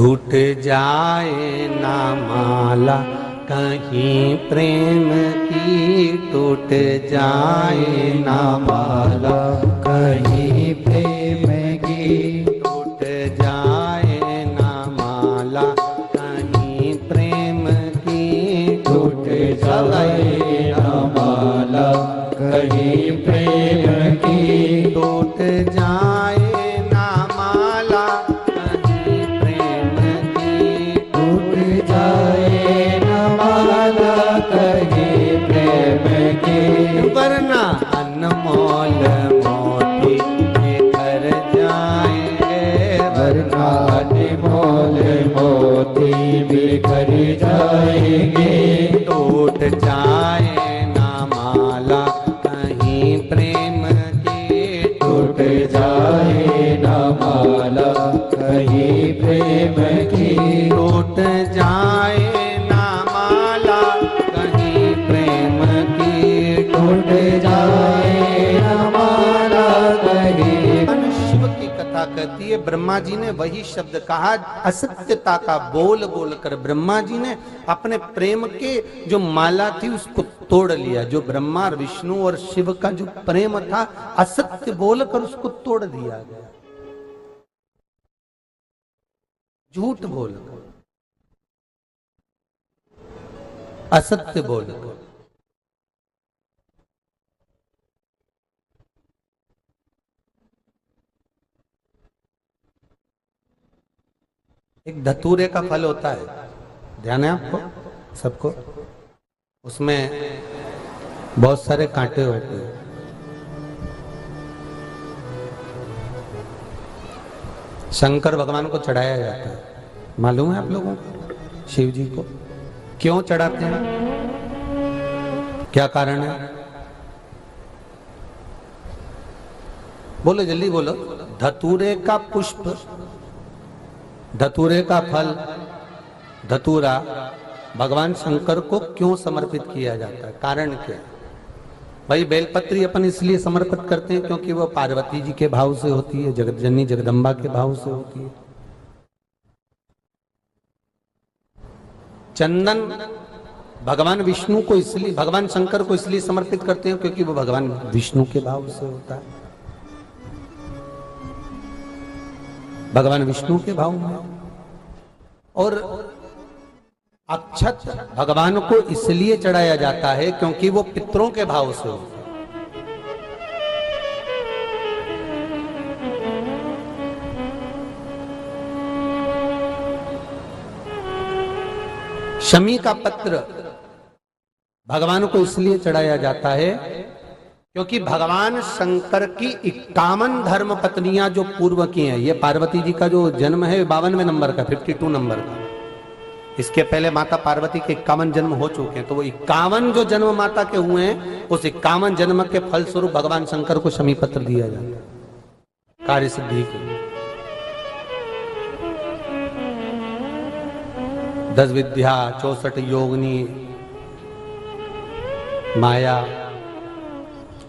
टूट जाए ना माला कहीं प्रेम की, टूट जाए ना माला कहीं प्रेम की, टूट जाए ना माला कहीं प्रेम की, टूट जाए ना माला कहीं प्रेम की, टूट जाए ना माला कहीं प्रेम की, टूट जाए ना माला कहीं प्रेम की, वरना अनमोल मोती बिखर जाएंगे, वरना अनमोल मोती बिखर जाएंगे, टूट जाए ना माला कहीं प्रेम की, टूट जाए ना माला कहीं प्रेम की, टूट जाए ना माला कहीं प्रेम की, टूट जाए ना माला कहीं। शिव की कथा कहती है ब्रह्मा जी ने वही शब्द कहा, असत्यता का बोल बोलकर ब्रह्मा जी ने अपने प्रेम के जो माला थी उसको तोड़ लिया। जो ब्रह्मा और विष्णु और शिव का जो प्रेम था असत्य बोलकर उसको तोड़ दिया गया, झूठ बोलकर, असत्य बोलकर। एक धतूरे का फल होता है, ध्यान है आपको सबको, उसमें बहुत सारे कांटे होते हैं। शंकर भगवान को चढ़ाया जाता है, मालूम है आप लोगों को? शिव जी को क्यों चढ़ाते हैं, क्या कारण है? बोलो जल्दी बोलो। धतूरे का पुष्प, धतूरे का फल, धतूरा भगवान शंकर को क्यों समर्पित किया जाता है, कारण क्या? भाई बेलपत्री अपन इसलिए समर्पित करते हैं क्योंकि वो पार्वती जी के भाव से होती है, जगत जननी जगदम्बा के भाव से होती है। चंदन भगवान विष्णु को इसलिए, भगवान शंकर को इसलिए समर्पित करते हैं क्योंकि वो भगवान विष्णु के भाव से होता है, भगवान विष्णु के भाव में। और अक्षत भगवान को इसलिए चढ़ाया जाता है क्योंकि वो पितरों के भाव से होता है। शमी का पत्र भगवान को इसलिए चढ़ाया जाता है क्योंकि भगवान शंकर की 51 धर्म पत्नियां जो पूर्व की हैं, ये पार्वती जी का जो जन्म है 52वें नंबर का, 52 नंबर का, इसके पहले माता पार्वती के 51 जन्म हो चुके हैं। तो वो 51 जो जन्म माता के हुए हैं, उस 51 जन्म के फल स्वरूप भगवान शंकर को शमी पत्र दिया जाता है कार्य सिद्धि के लिए। 10 विद्या, 64 योगिनी, माया,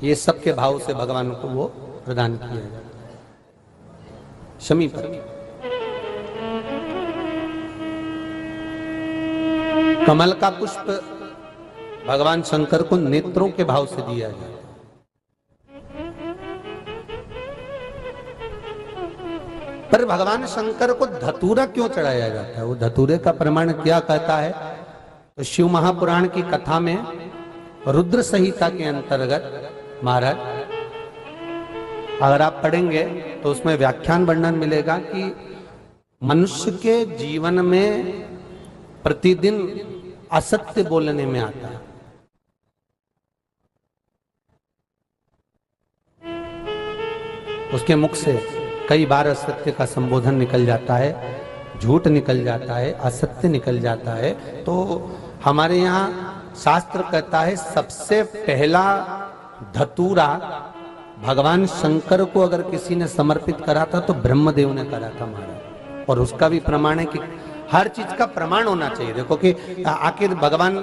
ये सब के भाव से भगवान को वो प्रदान किया जाता है शमी पत्र। कमल का पुष्प भगवान शंकर को नेत्रों के भाव से दिया जाता है। पर भगवान शंकर को धतूरा क्यों चढ़ाया जाता है, वो धतूरे का प्रमाण क्या कहता है? तो शिव महापुराण की कथा में रुद्र संहिता के अंतर्गत महाराज अगर आप पढ़ेंगे तो उसमें व्याख्यान वर्णन मिलेगा कि मनुष्य के जीवन में प्रतिदिन असत्य बोलने में आता है। उसके मुख से कई बार असत्य का संबोधन निकल जाता है, झूठ निकल जाता है, असत्य निकल जाता है। तो हमारे यहाँ शास्त्र कहता है सबसे पहला धतूरा भगवान शंकर को अगर किसी ने समर्पित करा था तो ब्रह्मदेव ने करा था महाराज। और उसका भी प्रमाण है कि हर चीज का प्रमाण होना चाहिए। देखो कि आखिर भगवान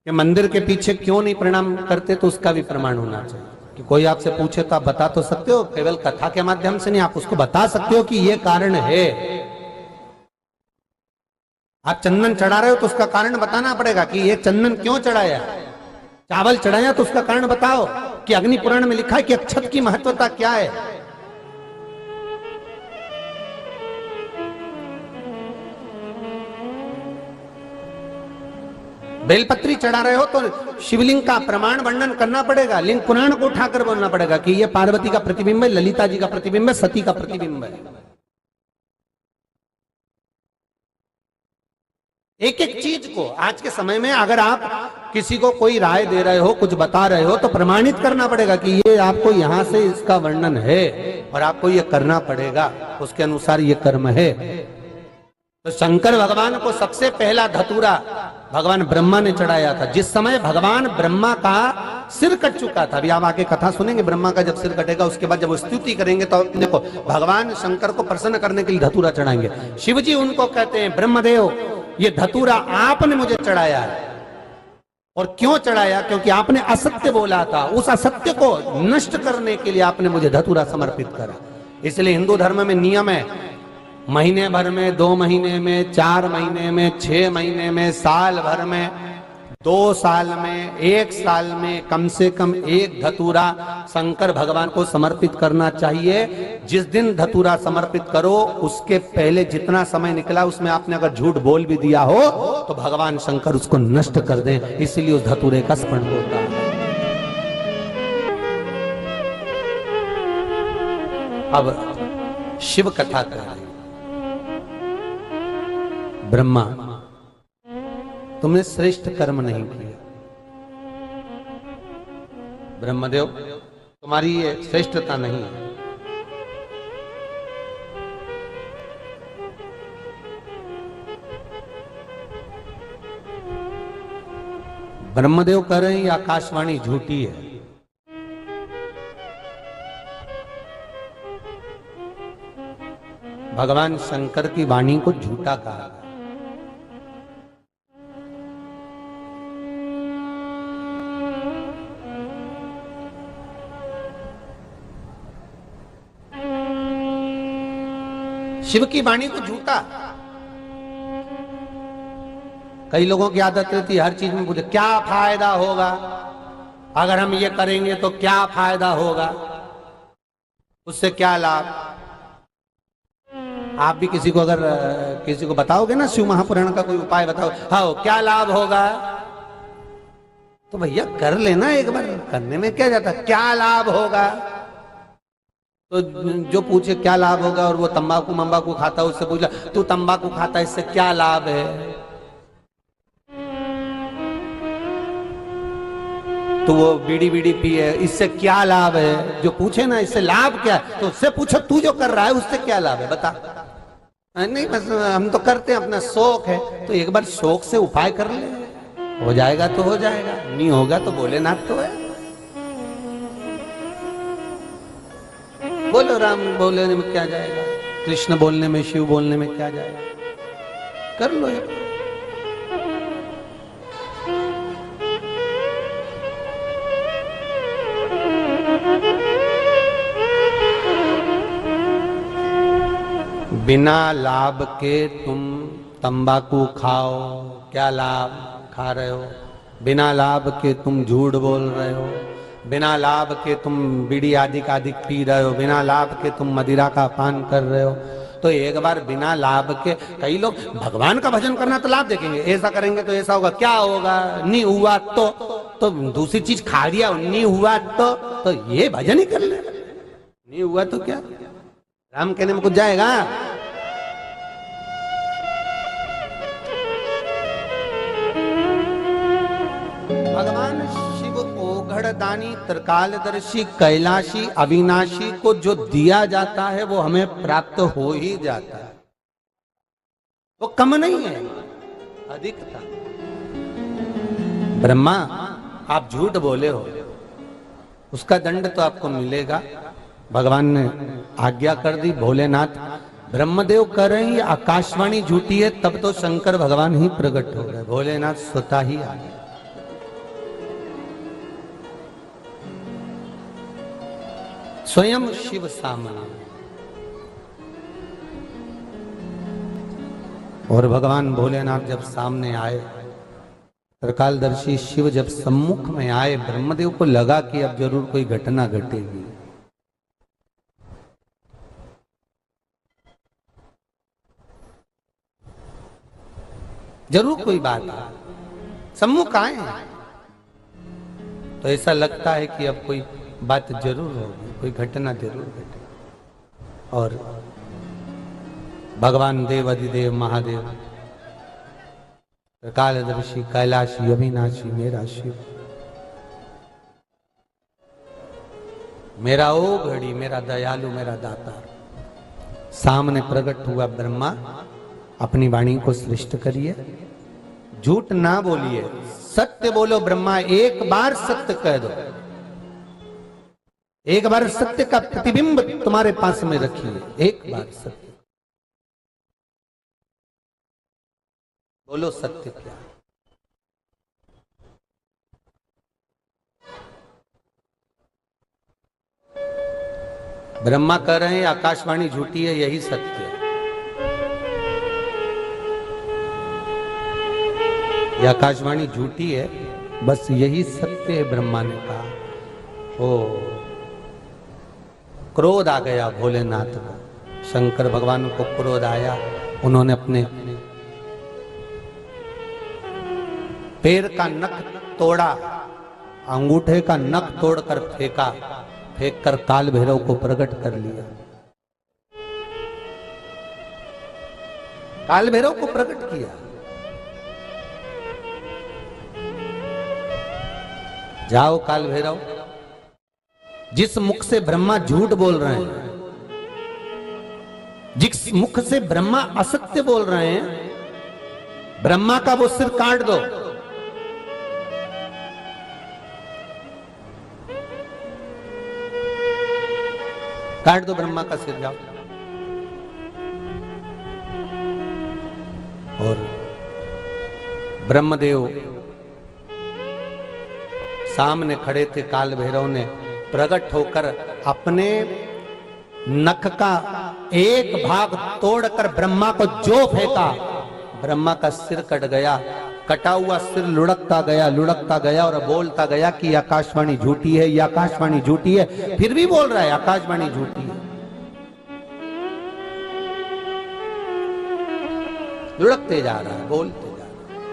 के मंदिर के पीछे क्यों नहीं प्रणाम करते, तो उसका भी प्रमाण होना चाहिए। कि कोई आपसे पूछे तो आप बता तो सकते हो, केवल कथा के माध्यम से नहीं, आप उसको बता सकते हो कि ये कारण है। आप चंदन चढ़ा रहे हो तो उसका कारण बताना पड़ेगा कि ये चंदन क्यों चढ़ाया। चावल चढ़ाया तो उसका कारण बताओ कि अग्नि पुराण में लिखा है कि अक्षत की महत्वता क्या है। बेलपत्री चढ़ा रहे हो तो शिवलिंग का प्रमाण वर्णन करना पड़ेगा, लिंग पुराण को उठाकर बोलना पड़ेगा कि यह पार्वती का प्रतिबिंब है, ललिता जी का प्रतिबिंब है, सती का प्रतिबिंब है। एक एक चीज को आज के समय में अगर आप किसी को कोई राय दे रहे हो, कुछ बता रहे हो, तो प्रमाणित करना पड़ेगा कि ये आपको यहां से इसका वर्णन है और आपको ये करना पड़ेगा, उसके अनुसार ये कर्म है। तो शंकर भगवान को सबसे पहला धतूरा भगवान ब्रह्मा ने चढ़ाया था। जिस समय भगवान ब्रह्मा का सिर कट चुका था, अभी आप आगे कथा सुनेंगे, ब्रह्मा का जब सिर कटेगा उसके बाद जब वो स्तुति करेंगे तो देखो भगवान शंकर को प्रसन्न करने के लिए धतूरा चढ़ाएंगे। शिव जी उनको कहते हैं ब्रह्मदेव, ये धतूरा आपने मुझे चढ़ाया है। और क्यों चढ़ाया? क्योंकि आपने असत्य बोला था, उस असत्य को नष्ट करने के लिए आपने मुझे धतूरा समर्पित करा। इसलिए हिंदू धर्म में नियम है, महीने भर में, 2 महीने में, 4 महीने में, 6 महीने में, साल भर में, 2 साल में, 1 साल में कम से कम 1 धतूरा शंकर भगवान को समर्पित करना चाहिए। जिस दिन धतूरा समर्पित करो उसके पहले जितना समय निकला उसमें आपने अगर झूठ बोल भी दिया हो तो भगवान शंकर उसको नष्ट कर दें, इसलिए उस धतूरे का स्मरण होता है। अब शिव कथा कर रहे हैं। ब्रह्मा, तुमने श्रेष्ठ कर्म नहीं किया। ब्रह्मदेव, तुम्हारी ये श्रेष्ठता नहीं है। ब्रह्मदेव कह रहे हैं ये आकाशवाणी झूठी है। भगवान शंकर की वाणी को झूठा कहा। शिव की वाणी को झूठा। कई लोगों की आदत रहती है हर चीज में पूछे क्या फायदा होगा, अगर हम ये करेंगे तो क्या फायदा होगा, उससे क्या लाभ। आप भी किसी को अगर किसी को बताओगे ना शिव महापुराण का कोई उपाय बताओ, हाँ क्या लाभ होगा, तो भैया कर लेना एक बार, करने में क्या जाता, क्या लाभ होगा। तो जो पूछे क्या लाभ होगा और वो तंबाकू मंबाकू खाता है उससे पूछा तू तंबाकू खाता है इससे क्या लाभ है, तो वो बीड़ी बीड़ी पिए इससे क्या लाभ है। जो पूछे ना इससे लाभ क्या है तो उससे पूछो तू जो कर रहा है उससे क्या लाभ है बता। नहीं बस हम तो करते हैं, अपना शौक है, तो एक बार शौक से उपाय कर ले, हो जाएगा तो हो जाएगा, नहीं होगा तो भोलेनाथ तो है। बोलो राम बोलने में क्या जाएगा, कृष्ण बोलने में, शिव बोलने में क्या जाएगा, कर लो ये। बिना लाभ के तुम तंबाकू खाओ, क्या लाभ खा रहे हो। बिना लाभ के तुम झूठ बोल रहे हो, बिना लाभ के तुम बीड़ी आदि का अधिक पी रहे हो, बिना लाभ के तुम मदिरा का पान कर रहे हो। तो एक बार बिना लाभ के, कई लोग भगवान का भजन करना तो लाभ देखेंगे, ऐसा करेंगे तो ऐसा होगा, क्या होगा, नहीं हुआ तो दूसरी चीज खा लिया, नहीं हुआ तो ये भजन ही कर ले, नहीं हुआ तो क्या, राम कहने में कुछ जाएगा। भगवान शिव ओघड़दानी त्रिकालदर्शी कैलाशी अविनाशी को जो दिया जाता है वो हमें प्राप्त हो ही जाता है, वो कम नहीं है, अधिक था। ब्रह्मा आप झूठ बोले हो, उसका दंड तो आपको मिलेगा। भगवान ने आज्ञा कर दी, भोलेनाथ ब्रह्मदेव कर रहे हैं आकाशवाणी झूठी है, तब तो शंकर भगवान ही प्रकट हो गए, भोलेनाथ स्वतः ही आ गए। स्वयं शिव सामने। और भगवान भोलेनाथ जब सामने आए, त्रिकालदर्शी शिव जब सम्मुख में आए, ब्रह्मदेव को लगा कि अब जरूर कोई घटना घटेगी। जरूर कोई बात है, सम्मुख आए तो ऐसा लगता है कि अब कोई बात जरूर होगी, कोई घटना जरूर घटेगी। और भगवान देव अधिदेव महादेव त्रिकालदर्शी कैलाशी अविनाशी मेरा शिव, मेरा ओ घड़ी, मेरा दयालु, मेरा दाता, सामने प्रकट हुआ। ब्रह्मा, अपनी वाणी को श्रेष्ठ करिए, झूठ ना बोलिए, सत्य बोलो। ब्रह्मा, एक बार सत्य कह दो, एक बार सत्य का प्रतिबिंब तुम्हारे पास में रखिए, एक बार सत्य बोलो। सत्य क्या? ब्रह्मा कह रहे हैं आकाशवाणी झूठी है, यही सत्य है। यह आकाशवाणी झूठी है, बस यही सत्य है, ब्रह्मा ने कहा। ओ, क्रोध आ गया भोलेनाथ को, शंकर भगवान को क्रोध आया। उन्होंने अपने पैर का नख तोड़ा, अंगूठे का नख तोड़कर फेंका, फेंक कर काल भैरव को प्रकट कर लिया। काल भैरव को प्रकट किया। जाओ काल भैरव, जिस मुख से ब्रह्मा झूठ बोल रहे हैं, जिस मुख से ब्रह्मा असत्य बोल रहे हैं, ब्रह्मा का वो सिर काट दो। काट दो ब्रह्मा का सिर, जाओ। और ब्रह्मदेव सामने खड़े थे। काल भैरव ने प्रकट होकर अपने नख का एक भाग तोड़कर ब्रह्मा को जो फेंका, ब्रह्मा का सिर कट गया। कटा हुआ सिर लुढ़कता गया और बोलता गया कि आकाशवाणी झूठी है, ये आकाशवाणी झूठी है। फिर भी बोल रहा है आकाशवाणी झूठी है, लुढ़कते जा रहा है, बोलते जा रहा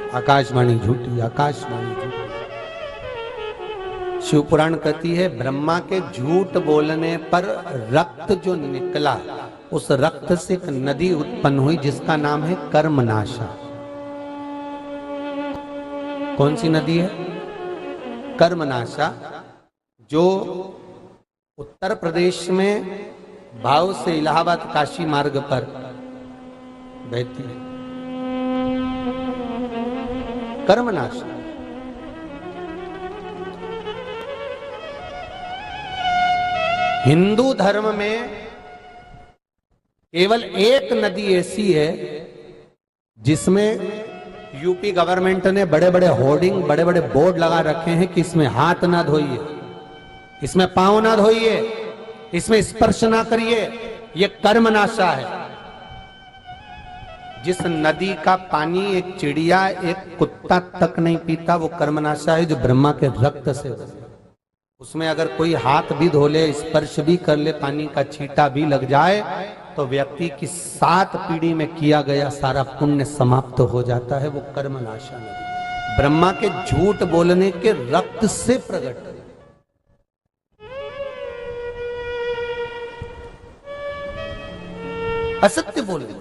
है आकाशवाणी झूठी, आकाशवाणी झूठी। शिव पुराण कहती है ब्रह्मा के झूठ बोलने पर रक्त जो निकला, उस रक्त से एक नदी उत्पन्न हुई जिसका नाम है कर्मनाशा। कौन सी नदी है? कर्मनाशा, जो उत्तर प्रदेश में भाव से इलाहाबाद काशी मार्ग पर बहती है। कर्मनाशा हिंदू धर्म में केवल एक नदी ऐसी है जिसमें यूपी गवर्नमेंट ने बड़े बड़े होर्डिंग, बड़े बड़े बोर्ड लगा रखे हैं कि इसमें हाथ ना धोइए, इसमें पांव ना धोइए, इसमें स्पर्श ना करिए, ये कर्मनाशा है। जिस नदी का पानी एक चिड़िया, एक कुत्ता तक नहीं पीता, वो कर्मनाशा है जो ब्रह्मा के रक्त से बने। उसमें अगर कोई हाथ भी धो ले, स्पर्श भी कर ले, पानी का छींटा भी लग जाए, तो व्यक्ति की 7 पीढ़ी में किया गया सारा पुण्य समाप्त हो जाता है। वो कर्मनाशा नदी ब्रह्मा के झूठ बोलने के रक्त से प्रकट है। असत्य बोलने,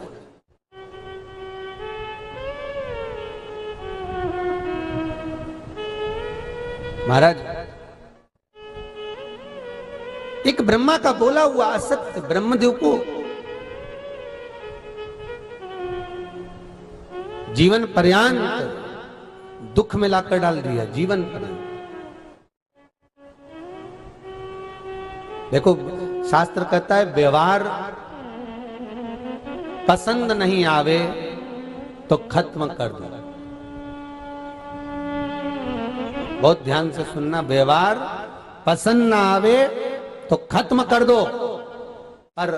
महाराज एक ब्रह्मा का बोला हुआ असत्य ब्रह्मदेव को जीवन पर्यंत दुख में लाकर डाल दिया। जीवन पर्यंत देखो, शास्त्र कहता है व्यवहार पसंद नहीं आवे तो खत्म कर दो। बहुत ध्यान से सुनना, व्यवहार पसंद ना आवे तो खत्म कर दो, पर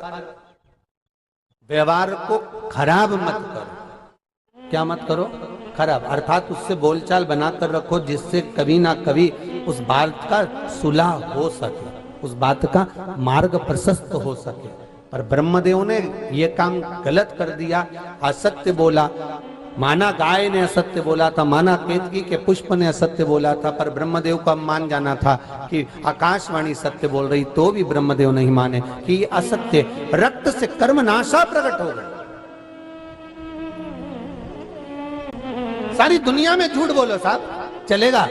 व्यवहार को खराब मत करो। क्या मत करो? खराब। अर्थात उससे बोलचाल बनाकर रखो जिससे कभी ना कभी उस बात का सुलह हो सके, उस बात का मार्ग प्रशस्त हो सके। पर ब्रह्मदेव ने ये काम गलत कर दिया, असत्य बोला। माना गाय ने असत्य बोला था, माना केतकी के पुष्प ने असत्य बोला था, पर ब्रह्मदेव को अब मान जाना था कि आकाशवाणी सत्य बोल रही, तो भी ब्रह्मदेव नहीं माने कि ये असत्य। रक्त से कर्म नाशा प्रकट हो गए। सारी दुनिया में झूठ बोलो साहब, चलेगा।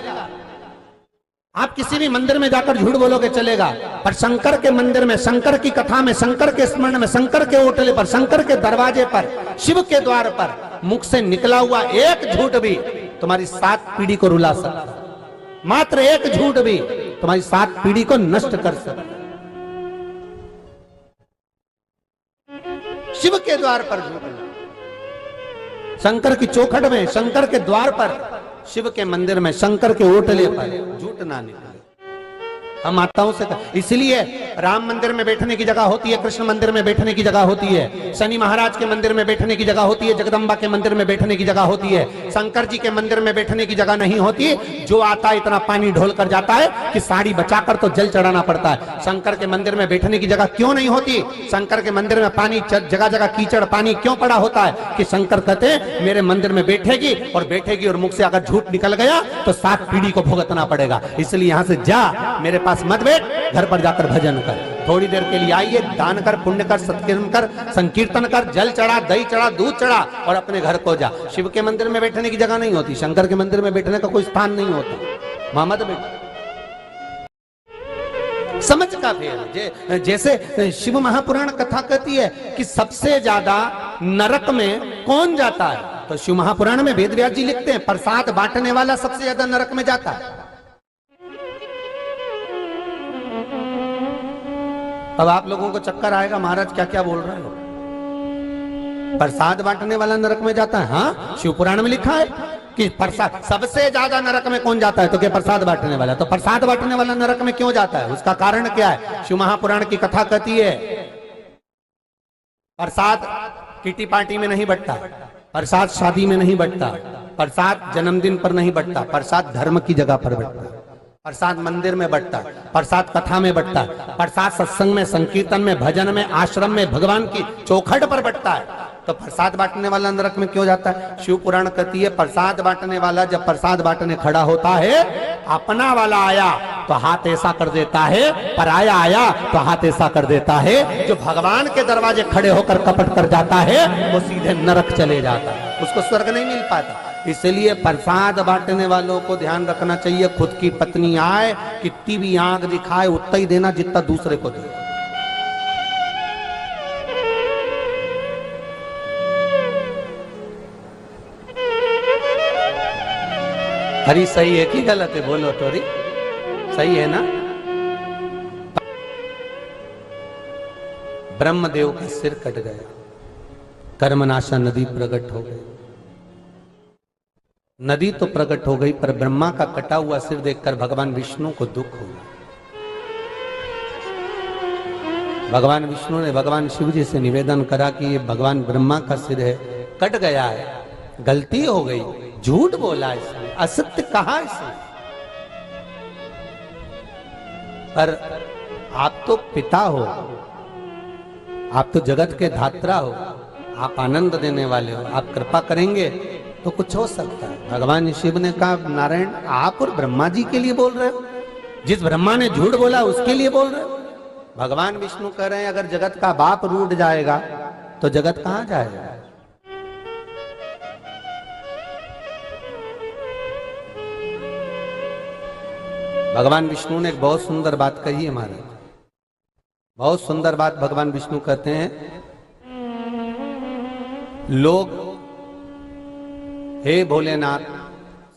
आप किसी भी मंदिर में जाकर झूठ बोलोगे चलेगा, पर शंकर के मंदिर में, शंकर की कथा में, शंकर के स्मरण में, शंकर के ओटले पर, शंकर के दरवाजे पर, शिव के द्वार पर मुख से निकला हुआ एक झूठ भी तुम्हारी 7 पीढ़ी को रुला सकता। मात्र एक झूठ भी तुम्हारी 7 पीढ़ी को नष्ट कर सकता। शिव के द्वार पर झूठ, शंकर की चौखट में, शंकर के द्वार पर, शिव के मंदिर में, शंकर के ओटले पर झूठ ना निकले। हम माताओं से इसलिए राम मंदिर में बैठने की जगह होती है, कृष्ण मंदिर में बैठने की जगह होती है, शनि महाराज के मंदिर में बैठने की जगह होती है, जगदम्बा के मंदिर में बैठने की जगह होती है, शंकर जी के मंदिर में बैठने की जगह नहीं होती। जो आता है इतना पानी ढोल कर जाता है कि साड़ी बचाकर तो जल चढ़ाना पड़ता है। शंकर के मंदिर में बैठने की जगह क्यों नहीं होती? शंकर के मंदिर में पानी, जगह जगह कीचड़ पानी क्यों पड़ा होता है? कि शंकर कहते हैं मेरे मंदिर में बैठेगी और मुख से अगर झूठ निकल गया तो 7 पीढ़ी को भुगतना पड़ेगा। इसलिए यहां से जा, मेरे पास मत बैठ, घर पर जाकर भजन कर। थोड़ी देर के लिए आइए, दान कर, पुण्य कर, सत्कर्म कर, संकीर्तन कर, जल चढ़ा, दही चढ़ा, दूध चढ़ा और अपने घर को जा। शिव के मंदिर में बैठने की जगह नहीं होती, शंकर के मंदिर में बैठने का कोई स्थान नहीं होता। मोहम्मद बेटा समझ का फेर। जैसे शिव महापुराण कथा कहती है कि सबसे ज्यादा नरक में कौन जाता है, तो शिव महापुराण में वेद व्यास जी लिखते हैं प्रसाद बांटने वाला सबसे ज्यादा नरक में जाता है। अब आप लोगों को चक्कर आएगा, महाराज क्या क्या बोल रहे हो? प्रसाद बांटने वाला नरक में जाता है? हाँ, शिव पुराण में लिखा है कि प्रसाद सबसे ज्यादा नरक में कौन जाता है, तो क्या प्रसाद बांटने वाला। तो प्रसाद बांटने वाला नरक में क्यों जाता है, उसका कारण क्या है? शिव महापुराण की कथा कहती है प्रसाद किटी पार्टी में नहीं बंटता, प्रसाद शादी में नहीं बंटता, प्रसाद जन्मदिन पर नहीं बंटता, प्रसाद धर्म की जगह पर बंटता, प्रसाद मंदिर में बंटता, प्रसाद कथा में बंटता, प्रसाद सत्संग में, संकीर्तन में, भजन में, आश्रम में, भगवान की चौखट पर बंटता है। तो प्रसाद बांटने वाला नरक में क्यों जाता है? शिव पुराण कहती है प्रसाद बांटने वाला जब प्रसाद बांटने खड़ा होता है, अपना वाला आया तो हाथ ऐसा कर देता है, पराया आया तो हाथ ऐसा कर देता है। जो भगवान के दरवाजे खड़े होकर कपट कर जाता है वो सीधे नरक चले जाता है, उसको स्वर्ग नहीं मिल पाता। इसलिए प्रसाद बांटने वालों को ध्यान रखना चाहिए, खुद की पत्नी आए, कितनी भी आंख दिखाए, उतना ही देना जितना दूसरे को दे। हरी सही है कि गलत है? बोलो तोरी, सही है ना? ब्रह्मदेव का सिर कट गया, कर्मनाशा नदी प्रकट हो गई। नदी तो प्रकट हो गई, पर ब्रह्मा का कटा हुआ सिर देखकर भगवान विष्णु को दुख हुआ। भगवान विष्णु ने भगवान शिव जी से निवेदन करा कि ये भगवान ब्रह्मा का सिर है, कट गया है, गलती हो गई, झूठ बोला इसने, असत्य कहा इसने। पर आप तो पिता हो, आप तो जगत के धात्रा हो, आप आनंद देने वाले हो, आप कृपा करेंगे तो कुछ हो सकता है। भगवान शिव ने कहा नारायण आप और ब्रह्मा जी के लिए बोल रहे हो, जिस ब्रह्मा ने झूठ बोला उसके लिए बोल रहे हो। भगवान विष्णु कह रहे हैं अगर जगत का बाप रूठ जाएगा तो जगत कहां जाएगा। भगवान विष्णु ने एक बहुत सुंदर बात कही है महाराज, बहुत सुंदर बात। भगवान विष्णु कहते हैं लोग, हे भोलेनाथ,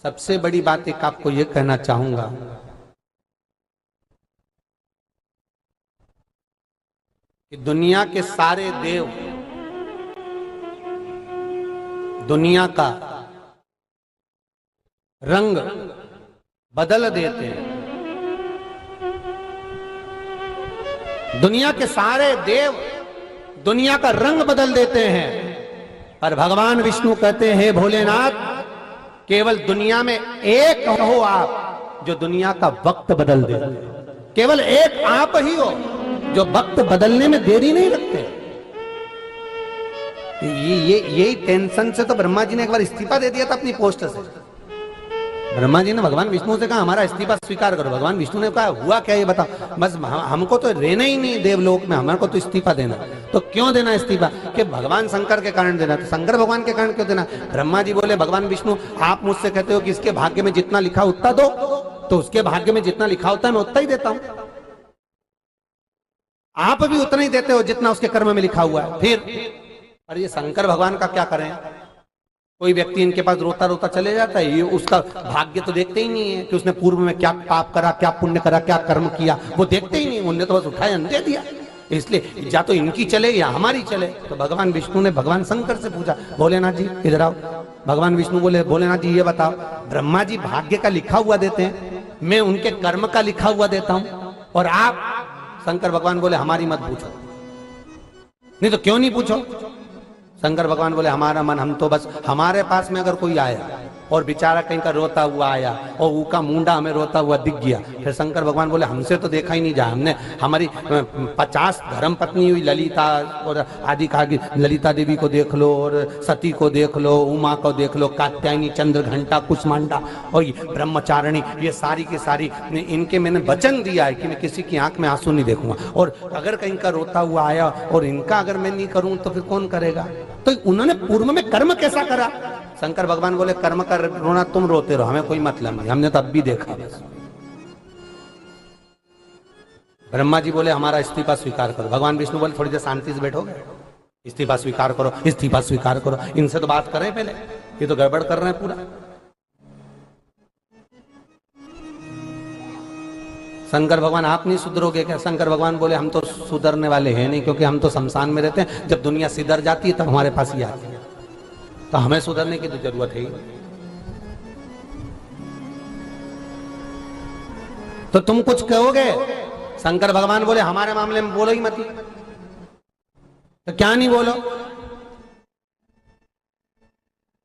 सबसे बड़ी बात एक आपको यह कहना चाहूंगा कि दुनिया के सारे देव दुनिया का रंग बदल देते हैं, दुनिया के सारे देव दुनिया का रंग बदल देते हैं, पर भगवान विष्णु कहते हैं भोलेनाथ केवल दुनिया में एक हो आप जो दुनिया का वक्त बदल दे। केवल एक आप ही हो जो वक्त बदलने में देरी नहीं रखते। यही टेंशन से तो ब्रह्मा जी ने एक बार इस्तीफा दे दिया था अपनी पोस्ट से। ब्रह्मा जी ने भगवान विष्णु से कहा हमारा इस्तीफा स्वीकार करो। भगवान विष्णु ने कहा हुआ क्या ये बताओ, बस हमको तो रहना ही नहीं देवलोक में, हमारे को तो इस्तीफा देना। तो क्यों देना इस्तीफा? कि भगवान शंकर के कारण देना। तो शंकर भगवान के कारण क्यों देना? ब्रह्मा जी बोले भगवान विष्णु आप मुझसे कहते हो कि इसके भाग्य में जितना लिखा उतना दो, तो उसके भाग्य में जितना लिखा होता है मैं उतना ही देता हूं। आप भी उतना ही देते हो जितना उसके कर्म में लिखा हुआ है। फिर अरे ये शंकर भगवान का क्या करें? कोई व्यक्ति इनके पास रोता रोता चले जाता है, ये उसका भाग्य तो देखते ही नहीं है कि उसने पूर्व में क्या पाप करा, क्या पुण्य करा, क्या कर्म किया, वो देखते ही नहीं। उन्होंने तो बस उठाया दे दिया। इसलिए या तो इनकी चले या हमारी चले। तो भगवान विष्णु ने भगवान शंकर से पूछा भोलेनाथ जी इधर आओ। भगवान विष्णु बोले भोलेनाथ जी ये बताओ, ब्रह्मा जी भाग्य का लिखा हुआ देते हैं, मैं उनके कर्म का लिखा हुआ देता हूं, और आप शंकर भगवान बोले हमारी मत पूछो। नहीं तो क्यों नहीं पूछो? शंकर भगवान बोले हमारा मन, हम तो बस हमारे पास में अगर कोई आया और बेचारा कहीं का रोता हुआ आया और उसका मुंडा हमें रोता हुआ दिख गया, फिर शंकर भगवान बोले हमसे तो देखा ही नहीं जा, हमने हमारी 50 धर्म पत्नी हुई ललिता और आदि कहा कि ललिता देवी को देख लो, और सती को देख लो, उमा को देख लो, कात्यायनी, चंद्र घंटा, कुष्मांडा और ब्रह्मचारिणी, ये सारी की सारी इनके मैंने वचन दिया है कि मैं किसी की आंख में आंसू नहीं देखूंगा। और अगर कहीं का रोता हुआ आया और इनका अगर मैं नहीं करूं तो फिर कौन करेगा? तो उन्होंने पूर्व में कर्म कैसा करा? शंकर भगवान बोले कर्म कर रोना तुम रोते रहो, हमें कोई मतलब नहीं, हमने तो अब भी देखा बस। ब्रह्मा जी बोले हमारा इस्तीफा स्वीकार करो। भगवान विष्णु बोले थोड़ी देर शांति से बैठोगे, इस्तीफा स्वीकार करो, इस्तीफा स्वीकार करो। इनसे तो बात करें पहले, ये तो गड़बड़ कर रहे हैं पूरा। शंकर भगवान आप नहीं सुधरोगे क्या? शंकर भगवान बोले हम तो सुधरने वाले हैं नहीं, क्योंकि हम तो शमशान में रहते हैं। जब दुनिया सिधर जाती है तब हमारे पास ही आती है, तो हमें सुधरने की तो जरूरत है ही। तो तुम कुछ कहोगे? शंकर भगवान बोले हमारे मामले में बोलो ही मत। तो क्या नहीं बोलो?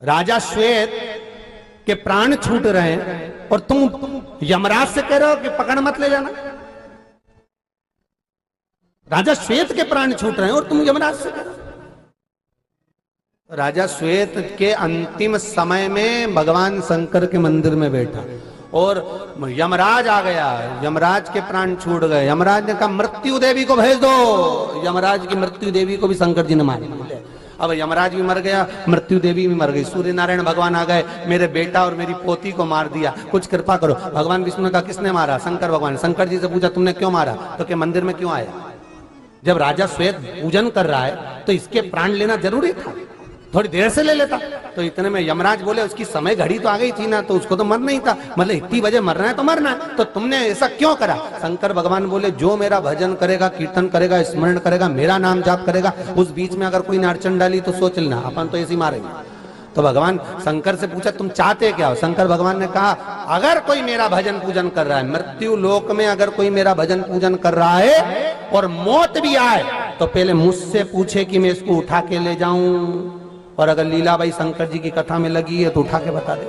राजा श्वेत के प्राण छूट रहे हैं और तुम यमराज से कह रहे हो कि पकड़ मत ले जाना। राजा श्वेत के प्राण छूट रहे हैं और तुम यमराज से कह रहे हो। राजा श्वेत के अंतिम समय में भगवान शंकर के मंदिर में बैठा और यमराज आ गया। यमराज के प्राण छूट गए। यमराज ने कहा मृत्यु देवी को भेज दो। यमराज की मृत्यु देवी को भी शंकर जी ने मार दिया। अब यमराज भी मर गया, मृत्यु देवी भी मर गई। सूर्य नारायण भगवान आ गए, मेरे बेटा और मेरी पोती को मार दिया, कुछ कृपा करो। भगवान विष्णु ने कहा किसने मारा? शंकर भगवान। शंकर जी से पूछा तुमने क्यों मारा? तो क्या मंदिर में क्यों आया? जब राजा श्वेत पूजन कर रहा है तो इसके प्राण लेना जरूरी था, थोड़ी देर से ले लेता। तो इतने में यमराज बोले उसकी समय घड़ी तो आ गई थी ना, तो उसको तो मरना ही था, मतलब इतनी बजे मरना है तो मरना है, तो तुमने ऐसा क्यों करा? शंकर भगवान बोले जो मेरा भजन करेगा, कीर्तन करेगा, स्मरण करेगा, मेरा नाम जाप करेगा, उस बीच में अगर कोई ने अड़चन डाली तो सोच लेना, अपन तो ऐसे ही मारेंगे। तो भगवान शंकर से पूछा तुम चाहते क्या हो? शंकर भगवान ने कहा अगर कोई मेरा भजन पूजन कर रहा है, मृत्यु लोक में अगर कोई मेरा भजन पूजन कर रहा है और मौत भी आए तो पहले मुझसे पूछे कि मैं इसको उठा के ले जाऊं, और अगर लीलाबाई शंकर जी की कथा में लगी है तो उठा के बता दे।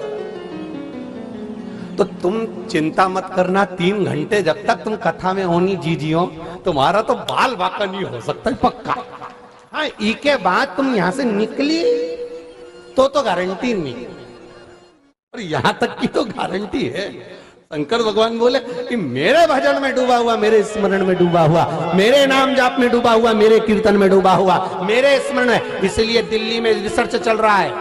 तो तुम चिंता मत करना, 3 घंटे जब तक तुम कथा में होनी जीजियो, तुम्हारा तो बाल बाका नहीं हो सकता पक्का। हाँ, ई के बाद तुम यहां से निकली तो गारंटी नहीं, और यहां तक की तो गारंटी है। शंकर भगवान बोले कि मेरे भजन में डूबा हुआ, मेरे स्मरण में डूबा हुआ, मेरे नाम जाप में डूबा हुआ, मेरे कीर्तन में डूबा हुआ, मेरे स्मरण में। इसलिए दिल्ली में रिसर्च चल रहा है,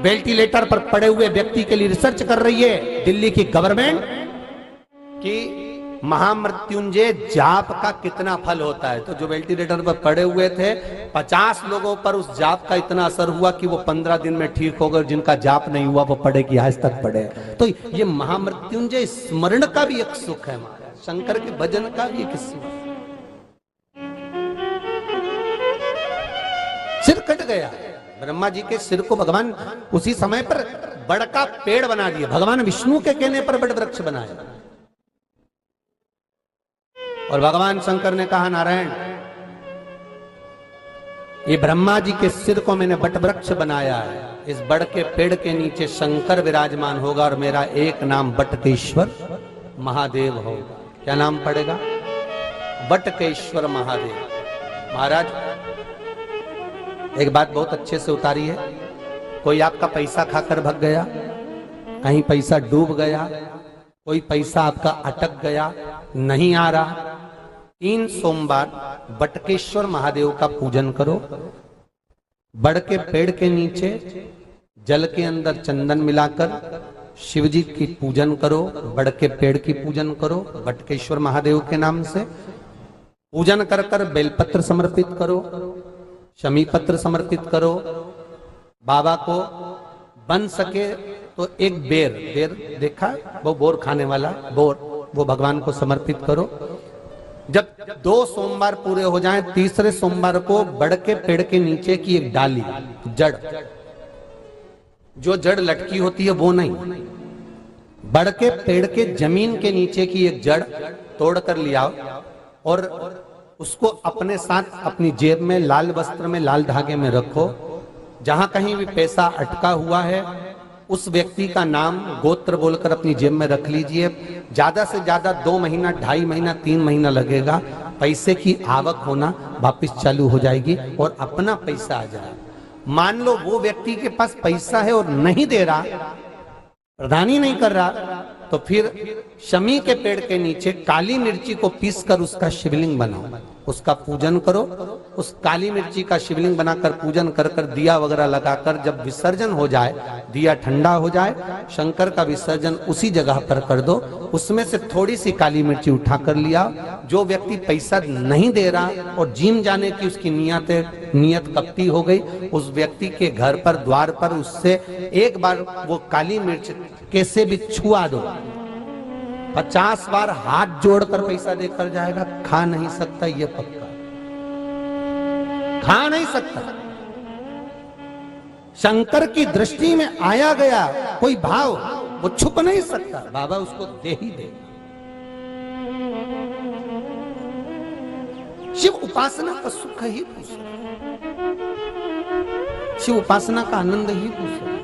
वेंटिलेटर पर पड़े हुए व्यक्ति के लिए रिसर्च कर रही है दिल्ली की गवर्नमेंट कि महामृत्युंजय जाप का कितना फल होता है। तो जो वेंटिलेटर पर पड़े हुए थे 50 लोगों पर उस जाप का इतना असर हुआ कि वो 15 दिन में ठीक हो गए। जिनका जाप नहीं हुआ वो पढ़े कि आज तक पढ़े। तो ये महामृत्युंजय स्मरण का भी एक सुख है, शंकर के भजन का भी एक सुख। सिर कट गया, ब्रह्मा जी के सिर को भगवान उसी समय पर बड़ का पेड़ बना दिया। भगवान विष्णु के कहने पर बड़ वृक्ष बनाया। और भगवान शंकर ने कहा, नारायण, ये ब्रह्मा जी के सिर को मैंने बट वृक्ष बनाया है, इस बड़ के पेड़ के नीचे शंकर विराजमान होगा और मेरा एक नाम बटकेश्वर महादेव होगा। क्या नाम पड़ेगा? बटकेश्वर महादेव। महाराज, एक बात बहुत अच्छे से उतारी है। कोई आपका पैसा खाकर भग गया, कहीं पैसा डूब गया, कोई पैसा आपका अटक गया, नहीं आ रहा, 3 सोमवार बटकेश्वर महादेव का पूजन करो। बड़ के पेड़ के नीचे जल के अंदर चंदन मिलाकर शिव जी की पूजन करो, बड़ के पेड़ की पूजन करो, बटकेश्वर महादेव के नाम से पूजन कर कर बेलपत्र समर्पित करो, शमी पत्र समर्पित करो। बाबा को बन सके तो एक बेर देखा, वो बोर खाने वाला बोर, वो भगवान को समर्पित करो। जब 2 सोमवार पूरे हो जाएं, तीसरे सोमवार को बड़ के पेड़ के नीचे की एक डाली, जड़, जो जड़ लटकी होती है वो नहीं, बड़ के पेड़ के जमीन के नीचे की एक जड़ तोड़ कर लिया और उसको अपने साथ अपनी जेब में, लाल वस्त्र में, लाल धागे में रखो। जहां कहीं भी पैसा अटका हुआ है उस व्यक्ति का नाम गोत्र बोलकर अपनी जेब में रख लीजिए। ज्यादा से ज्यादा 2 महीना, 2.5 महीना, 3 महीना लगेगा, पैसे की आवक होना वापिस चालू हो जाएगी और अपना पैसा आ जाएगा। मान लो वो व्यक्ति के पास पैसा है और नहीं दे रहा, प्रदान ही नहीं कर रहा, तो फिर शमी के पेड़ के नीचे काली मिर्ची को पीसकर उसका शिवलिंग बनाओ, उसका पूजन करो। उस काली मिर्ची का शिवलिंग बनाकर पूजन कर कर दिया वगैरह लगाकर जब विसर्जन हो जाए, दिया ठंडा हो जाए, शंकर का विसर्जन उसी जगह पर कर दो। उसमें से थोड़ी सी काली मिर्ची उठा कर लिया। जो व्यक्ति पैसा नहीं दे रहा और जीम जाने की उसकी नियत कपटी हो गई, उस व्यक्ति के घर पर, द्वार पर उससे एक बार वो काली मिर्च कैसे भी छुआ दो, 50 बार हाथ जोड़कर पैसा देकर जाएगा। खा नहीं सकता, ये पक्का, खा नहीं सकता। शंकर की दृष्टि में आया गया कोई भाव वो छुप नहीं सकता, बाबा उसको दे ही दे। शिव उपासना का सुख ही दूसरा, शिव उपासना का आनंद ही दूसरा।